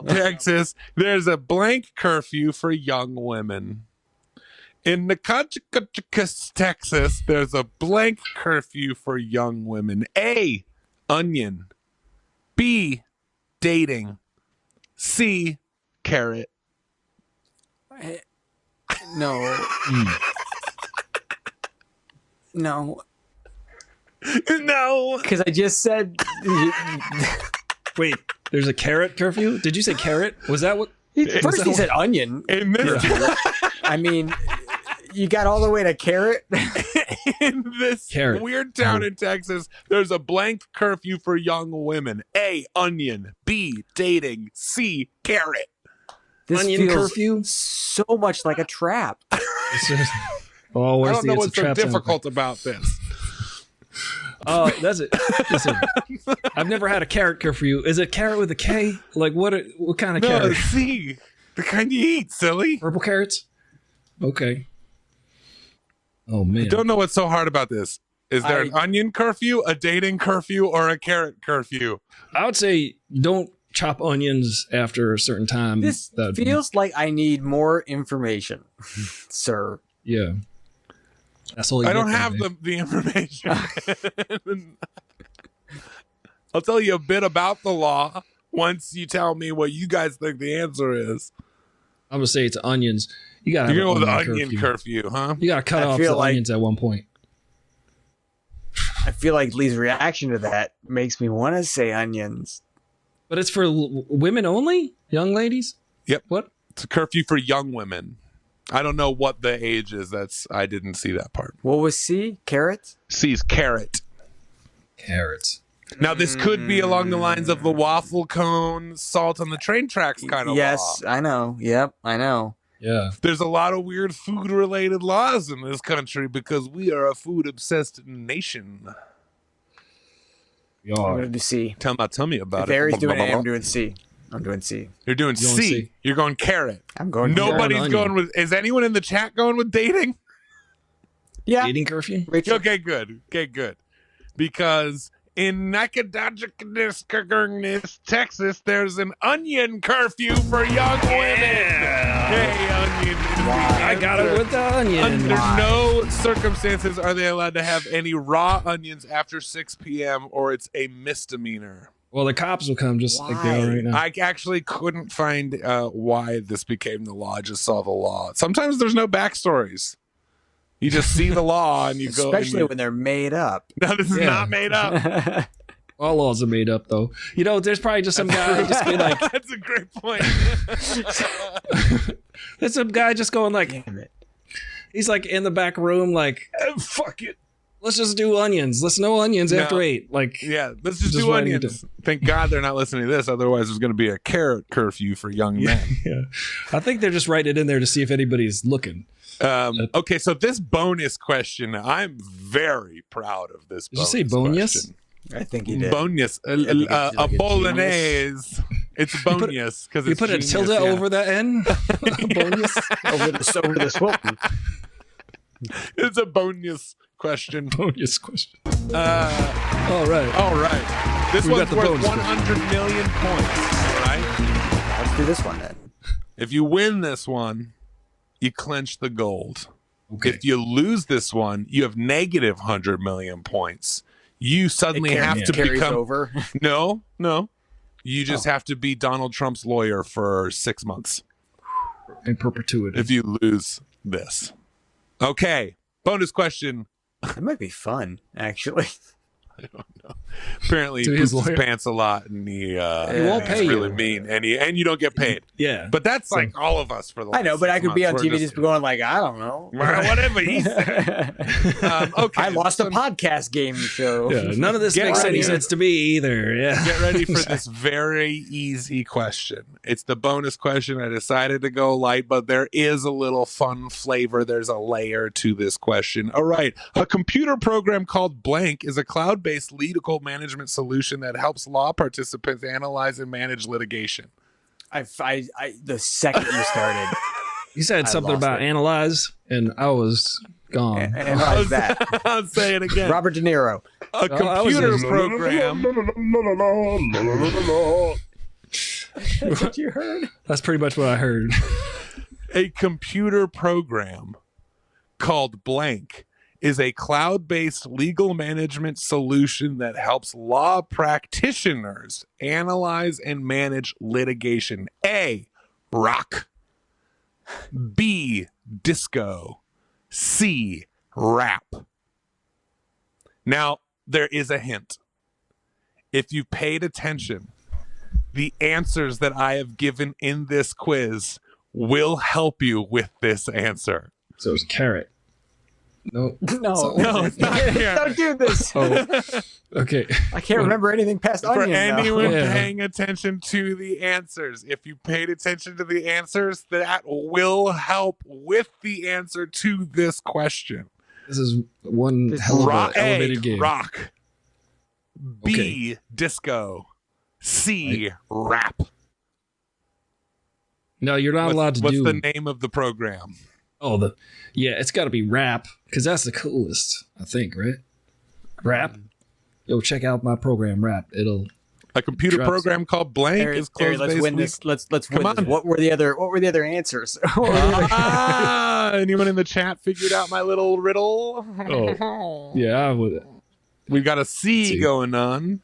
Texas, there's a blank curfew for young women. In Nacogdoches, Texas, there's a blank curfew for young women. A, onion. B, dating. C, carrot.
No. No.
No.
Because I just said...
Wait, there's a carrot curfew? Did you say carrot? Was that what...
First he said onion.
In this,
I mean... You got all the way to carrot?
In this weird town in Texas, there's a blank curfew for young women. A, onion. B, dating. C, carrot.
This
onion
feels
curfew?
So much like a trap.
I don't know what's so difficult about this.
Oh, that's it. Listen, I've never had a carrot curfew. Is it carrot with a K? Like what kind of carrot?
No, C. The kind you eat, silly.
Purple carrots? Okay. Oh, man.
I don't know what's so hard about this. Is there an onion curfew, a dating curfew, or a carrot curfew?
I would say don't chop onions after a certain time.
This feels like I need more information, sir.
Yeah. That's all
I don't have the information. I'll tell you a bit about the law once you tell me what you guys think the answer is.
I'm going to say it's onions. You're
going with the onion curfew, huh?
You got to cut off the onions at one point.
I feel like Lee's reaction to that makes me want to say onions.
But it's for women only? Young ladies?
Yep.
What?
It's a curfew for young women. I don't know what the age is. I didn't see that part.
What was C? Carrots?
C's carrot.
Carrots.
Now, this could be along the lines of the waffle cone, salt on the train tracks kind of
Yes,
law.
I know. Yep, I know.
Yeah.
There's a lot of weird food-related laws in this country because we are a food-obsessed nation.
I'm going to do C.
Tell me about
If
it.
Harry's doing A, I'm doing C. I'm doing C.
You're doing
You're
C.
going C.
You're going carrot.
I'm going
Nobody's
carrot.
going with... Is anyone in the chat going with dating?
Yeah.
Eating curfew?
Rachel.
Okay, good. Because in Nacogdoches, Texas, there's an onion curfew for young women. Hey, onion.
I got it with the onion.
Under no circumstances are they allowed to have any raw onions after 6 p.m. or it's a misdemeanor.
Well, the cops will come just like they are right now.
I actually couldn't find why this became the law. I just saw the law. Sometimes there's no backstories. You just see the law and you go.
Especially when they're made up.
No, this is not made up.
All laws are made up, though. You know, there's probably just some guy just be like,
That's a great point.
there's some guy just going like,
Damn it.
he's like in the back room, like,
Fuck it.
let's just do onions. Let's no onions
No.
after 8. Like,
Yeah, let's just
Just
do
writing it
onions. Thank God they're not listening to this. Otherwise, there's going to be a carrot curfew for young men.
yeah. I think they're just writing it in there to see if anybody's looking.
Okay, so this bonus question, I'm very proud of this.
Did you say bonus?
Question.
I think he did.
Bonus,
think it's
a
like a
bolaise. It's bonus because
You
it's
put a
genius,
tilde
yeah.
over the N? Bonus?
over the Swilton.
It's a bonus question.
Bonus question.
All right. This
We
one's
got the
worth
bonus
100 million points. All right.
Let's do this one then.
If you win this one, you clinch the gold.
Okay.
If you lose this one, you have negative 100 million points. You suddenly have to
carries
become
over.
No. You just have to be Donald Trump's lawyer for 6 months
In perpetuity.
if you lose this. Okay. Bonus question.
That might be fun, actually.
Apparently,
To
he
his
poops his
lawyer?
pants a lot, and he
won't
he's
pay
really
you.
mean, and you don't get paid.
Yeah.
But that's like all of us for the.
I know,
last
but I
6
could be on
months.
TV just going like, I don't know.
Whatever he said. Okay,
I lost a podcast game show.
Yeah, none of this
Get
makes
ready.
any sense to me either. Yeah.
Get ready for this very easy question. It's the bonus question. I decided to go light, but there is a little fun flavor. There's a layer to this question. All right. A computer program called Blank is a cloud-based legal management solution that helps law participants analyze and manage litigation.
The second you started,
You said
I
something
lost
about
it.
analyze, and I was gone.
analyze that.
I'll say it again.
Robert De Niro.
A
I was
computer
just-
program.
That's what you heard?
That's pretty much what I heard.
A computer program called Blank is a cloud-based legal management solution that helps law practitioners analyze and manage litigation. A, rock. B, disco. C, rap. Now, there is a hint. If you paid attention, the answers that I have given in this quiz will help you with this answer.
So it was a carrot. No.
No,
it's not here.
Don't do this.
Oh, okay.
I can't remember anything past
For
onion. now.
anyone
Yeah.
paying attention to the answers, if you paid attention to the answers, that will help with the answer to this question.
This is one hell of
Rock,
an elevated game.
rock. B, disco. C, rap.
No, you're not allowed to
What's
do.
the name of the program?
Oh, it's got to be rap because that's the coolest, I think, right? Rap. Yo, check out my program, rap. It'll.
A computer
Drops.
program called Blank
Harry,
is
Harry, let's win
closed-based.
this. Let's
Come
win this.
on.
What were the other answers? What were the other-
Anyone in the chat figured out my little riddle?
Oh, yeah. I would.
We've got a C going on.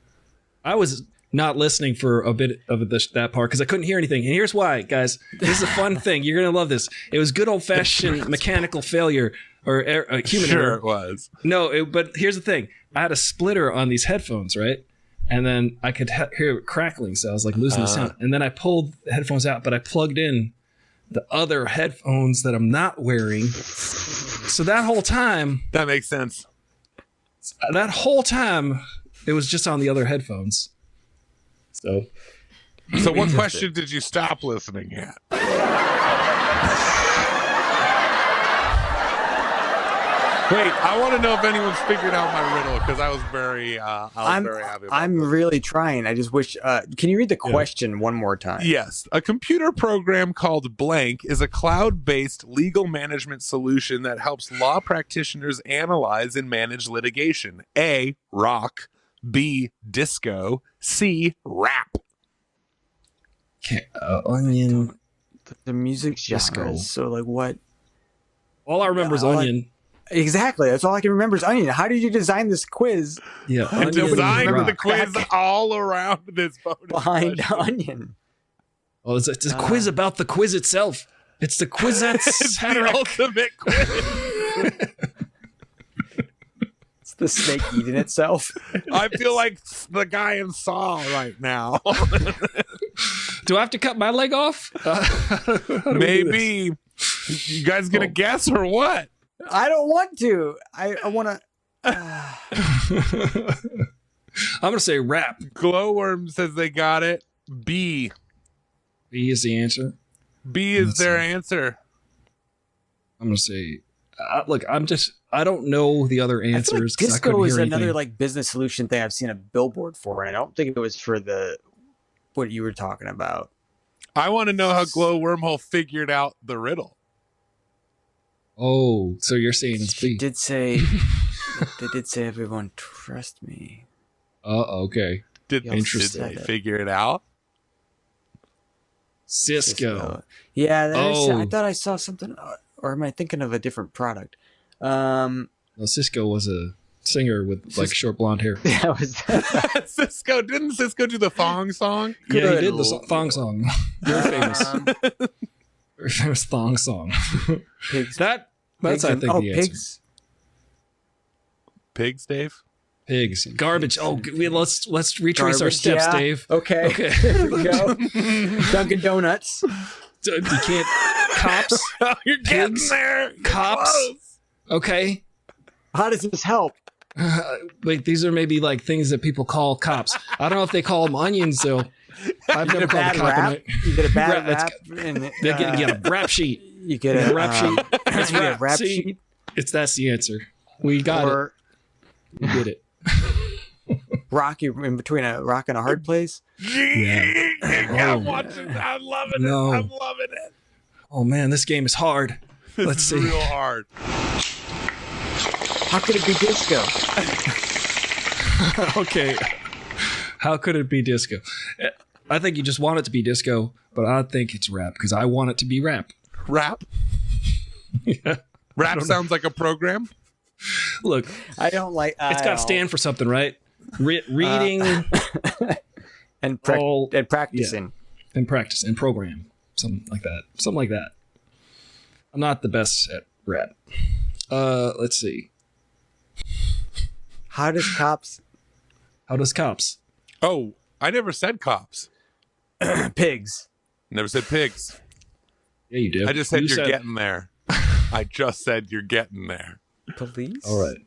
I was not listening for a bit of that part because I couldn't hear anything. And here's why, guys. This is a fun thing. You're going to love this. It was good old-fashioned mechanical failure. or a human
Sure
error.
it was.
No, but here's the thing. I had a splitter on these headphones, right? And then I could hear it crackling, so I was like losing the sound. And then I pulled the headphones out, but I plugged in the other headphones that I'm not wearing. So that whole time...
That makes sense.
That whole time, it was just on the other headphones. So
what question did you stop listening at? Wait, I want to know if anyone's figured out my riddle because I was very happy about
I'm really trying. I just wish. Can you read the question one more time?
Yes. A computer program called Blank is a cloud-based legal management solution that helps law practitioners analyze and manage litigation. A, rock. B, disco. C, rap.
Okay, Onion.
The music
Disco.
genres. So like what?
All I remember is Onion.
Exactly. That's all I can remember is Onion. How did you design this quiz?
Yeah,
I designed the
rock.
quiz all around this bonus
Behind
question.
Onion.
Oh, it's a quiz about the quiz itself. It's the quiz that's
It's the ultimate quiz.
It's the snake eating itself.
I feel like the guy in Saw right now.
Do I have to cut my leg off?
Maybe. You guys gonna guess or what?
I don't want to. I want to.
I'm gonna say rap.
Glowworm says they got it. B.
B is the answer.
B is their answer.
I'm gonna say. Look, I don't know the other answers.
Like disco is another
anything.
like business solution thing I've seen a billboard for, and I don't think it was for what you were talking about.
I want to know how Glow Wormhole figured out the riddle.
Oh, so you're saying it's B?
They did say everyone trust me.
Okay.
Did
Interesting.
they figure it out?
Cisco.
Yeah, I thought I saw something, or am I thinking of a different product?
Well, Cisco was a singer with like short blonde hair.
That was
Cisco. Didn't Cisco do the thong song?
Yeah, he did the thong song. Very famous. Very famous thong song.
pigs.
That's
Pigs
I think the answer.
pigs.
Pigs, Dave?
Pigs. Garbage. Oh, let's retrace our
Garbage,
steps,
yeah.
Dave.
Okay. There we go. Dunkin' Donuts.
You can't. Cops.
Oh, you're getting
Pigs,
there. You're
cops.
close.
Okay.
How does this help?
Like these are maybe like things that people call cops. I don't know if they call them onions though. I've never called a cop an
You get a bad
Rap,
rap. And,
you get a rap sheet.
You get a
rap sheet.
It's a rap
See?
sheet.
That's the answer. We got
Or
it. We did it.
rock you in between a rock and a hard place.
Yeah.
I'm watching. I'm loving it. I'm loving it.
Oh man, this game is hard. Let's
This is
see.
real hard.
How could it be disco?
Okay. How could it be disco? I think you just want it to be disco, but I think it's rap because I want it to be rap.
Rap.
Yeah.
Rap sounds like a program.
Look,
I don't like.
it's got to stand for something, right? Reading
and
all-
practicing.
and practice and program, something like that. Something like that. I'm not the best at rap. Let's see.
How does cops?
How does cops?
Oh, I never said cops.
Pigs.
Never said pigs.
Yeah, you did.
I just said
You
you're getting there. I just said you're getting there.
Police.
All right.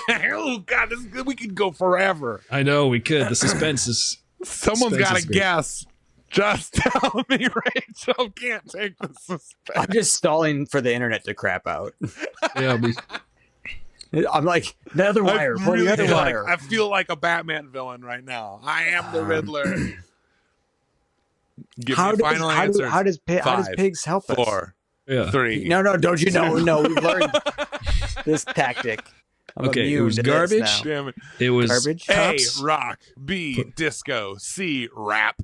Oh God, this is good. We could go forever.
I know we could. The suspense is.
Someone's
Suspense
got
is
to
great.
guess. Just tell me, Rachel can't take the suspense.
I'm just stalling for the internet to crap out.
Yeah.
I'm like the other wire.
I,
Pull
really
the other
feel
wire.
like, I feel like a Batman villain right now. I am the Riddler. Give me a final answer.
How does
Five,
pigs help us?
4,
Yeah.
3.
No, don't you know? No, we've learned this tactic. I'm
Okay, it
immune
was
to this
garbage.
now.
Damn it.
It was
Garbage?
A,
cops.
rock. B, disco. C, rap.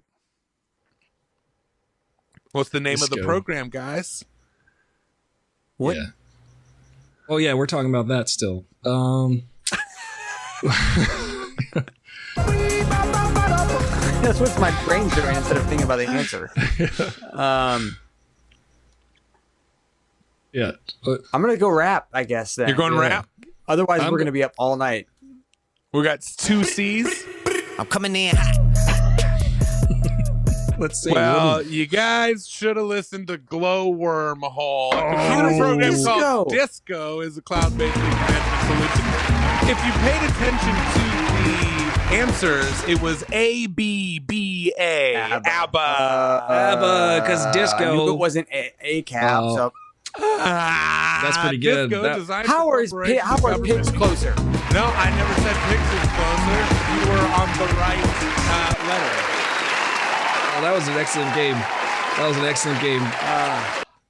What's the name of the
Disco.
program, guys?
What?
Yeah. Oh yeah, we're talking about that still.
That's what my brain's doing instead of thinking about the answer.
Yeah.
I'm gonna go rap, I guess. Then
You're going rap?
Otherwise,
I'm
we're gonna be up all night.
We got 2 C's.
I'm coming in.
Let's see.
Well, you guys should have listened to Glowwormhole. A computer program
Disco.
called Disco is a cloud-based leak management solution. If you paid attention to the answers, it was A-B-B-A. ABBA.
because
I
disco.
knew it wasn't a cap.
Oh.
So
That's pretty good.
Disco
That-
designed
how
for
are
corporations,
pigs
government.
closer?
No, I never said pigs was closer. You were on the right letter.
Oh, that was an excellent game.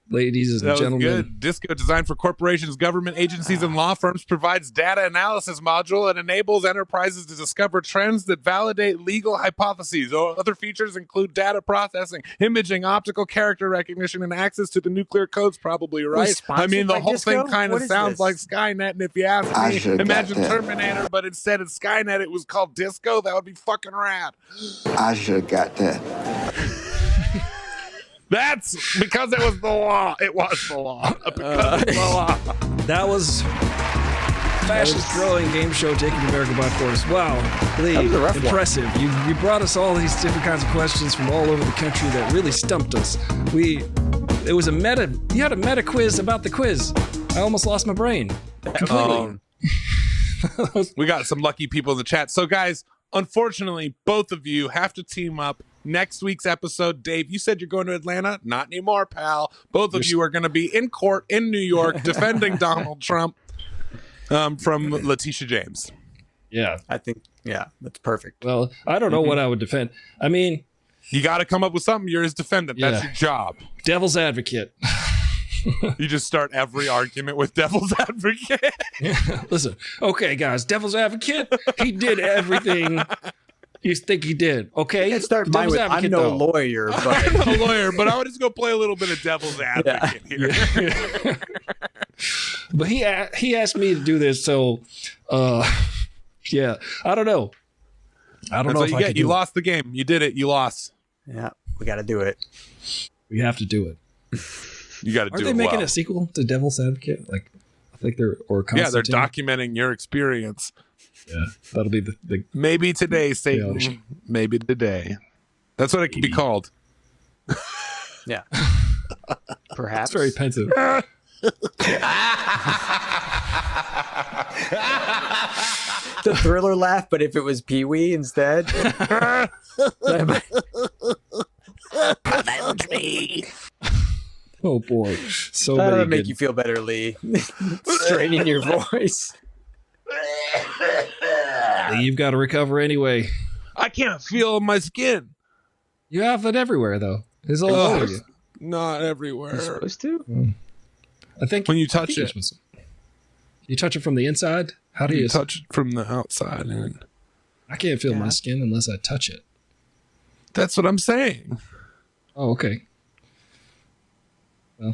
Ladies and
That was
gentlemen.
good. Disco, designed for corporations, government agencies, and law firms, provides data analysis module and enables enterprises to discover trends that validate legal hypotheses. Other features include data processing, imaging, optical character recognition, and access to the nuclear codes. Probably right. I mean, the
by
whole
Disco?
thing kind of
What is
sounds
this?
like Skynet. And if you ask me, imagine Terminator, but instead of Skynet, it was called Disco. That would be fucking rad.
I should have got that.
That's because it was the law. It was the law. Because it's the law.
That was fastest growing game show taking America by force. Wow, Lee,
That was a rough one.
impressive. You brought us all these different kinds of questions from all over the country that really stumped us. You had a meta quiz about the quiz. I almost lost my brain completely.
We got some lucky people in the chat. So, guys, unfortunately, both of you have to team up. Next week's episode, Dave, you said you're going to Atlanta. Not anymore, pal. Both of you are going to be in court in New York defending Donald Trump from Letitia James.
Yeah.
I think, that's perfect.
Well, I don't know what I would defend. I mean,
You got to come up with something. You're his defendant. That's
Yeah.
your job.
devil's advocate.
You just start every argument with devil's advocate.
Listen, okay, guys, devil's advocate. He did everything you think he did. Okay,
Let's start mine
devil's
with,
advocate,
I'm no
though.
lawyer, but
I'm not a lawyer, but I would just go play a little bit of devil's advocate here.
But he asked me to do this, so yeah, I don't know. I don't
That's
know
what
if
you
I
get.
could
You
do it.
lost the game. You did it. You lost.
yeah, we got to do it.
We have to do it.
You got to
Aren't
do
they
it
making
well.
a sequel to Devil's Advocate? Like, I think they're
Yeah, they're
Constantine.
documenting your experience.
Yeah, that'll be the
Maybe today, Satan.
Yeah.
Maybe today. That's what it can be called.
Yeah. Perhaps.
It's very pensive.
The Thriller laugh, but if it was Pee Wee instead.
Avenge me.
Oh boy, so
That'll
many
make
good-
you feel better, Lee. Straining your voice.
You've got to recover anyway.
I can't feel my skin.
You have it everywhere though. It's all
Ugh.
over you.
Not everywhere.
You're supposed to?
I think
When you
I
touch
think you're
it.
supposed to. You touch it from the inside. How do
You
you
touch it from the outside. And
I can't feel my
Yeah.
skin unless I touch it.
that's what I'm saying.
Oh, okay.
Yeah,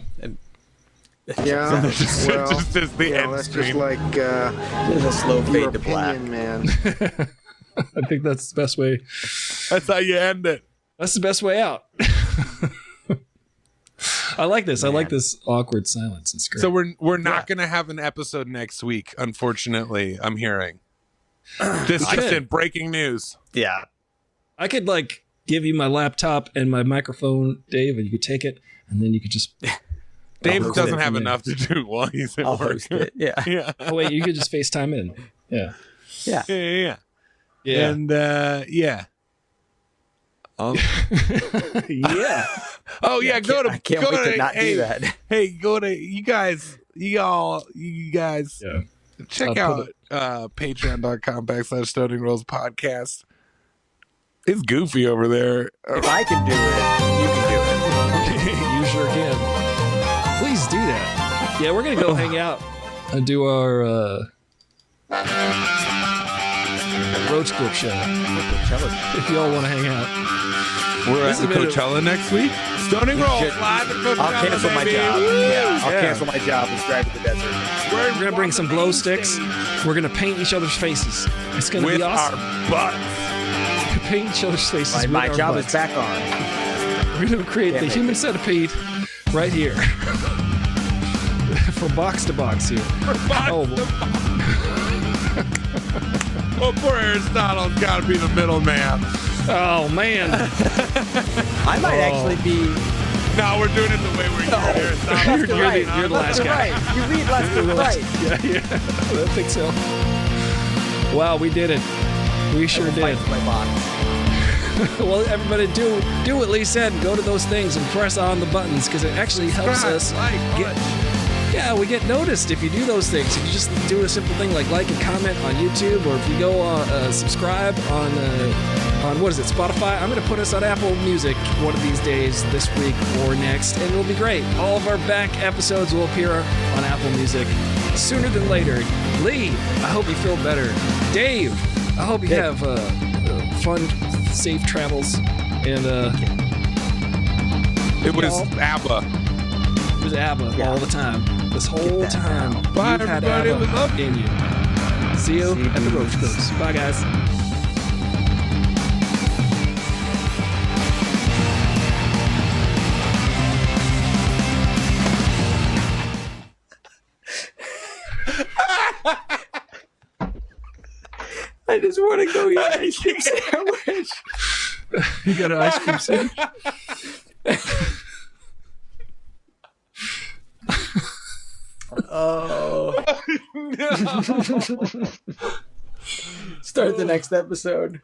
well,
just as the end
that's just
screen.
like
There's a slow
your
fade to black.
opinion, man.
I think that's the best way.
That's how you end it.
That's the best way out. I like this. I like this awkward silence. It's great.
So we're not going to have an episode next week, unfortunately, I'm hearing. This just
could.
in breaking news.
Yeah.
I could like give you my laptop and my microphone, Dave, and you could take it, and then you could just.
Dave
host
doesn't
it
have
from there.
enough to do while he's at
I'll
work.
host it. Yeah.
Yeah.
Oh wait, you could just FaceTime in. Yeah.
Yeah.
Yeah.
Yeah.
And yeah.
Yeah.
Oh yeah, go to
I can't
go
wait
to
to not
hey,
do that.
Hey, go to you guys
Yeah.
check
I'll
out patreon.com/Stoning Rolls podcast. It's goofy over there.
If I can do it, you can do it.
You sure can. Please do that. Yeah, we're gonna go hang out and do our road script show. If y'all want to hang out.
We're at
This
the
has been a-
Coachella next week. Stoning Rolls live at Coachella.
I'll cancel my
baby.
job.
Woo!
Yeah, I'll
Yeah.
cancel my job and drive to the desert.
We're gonna bring some glow sticks. We're gonna paint each other's faces. It's gonna
With
be awesome.
our butts.
Paint each other's faces. with
My
our
job
butts.
is back on.
We're gonna create
Can't
the
make
human
it.
centipede right here. from box to box here. Oh,
well, poor Aristotle's got to be the middleman.
oh man.
I might actually be.
No, we're doing it the way we're doing Aristotle.
You're the last guy.
Right. You read left to right.
Yeah, I think so. Wow, we did it. We sure did.
My box.
Well, everybody do what Lee said and go to those things and press on the buttons because it actually helps us get. Yeah, we get noticed if you do those things. If you just do a simple thing like and comment on YouTube, or if you go subscribe on what is it, Spotify. I'm going to put us on Apple Music one of these days, this week or next, and it'll be great. All of our back episodes will appear on Apple Music sooner than later. Lee, I hope you feel better. Dave, I hope you have fun, safe travels, and
it was ABBA.
It was ABBA all the time. This whole time,
Bye,
you've had
everybody.
ABBA
We love
in you. See you at the Roach Coast. Bye, guys.
I just want to go get an ice cream sandwich.
You got an ice cream sandwich?
Oh.
No.
Start the next episode.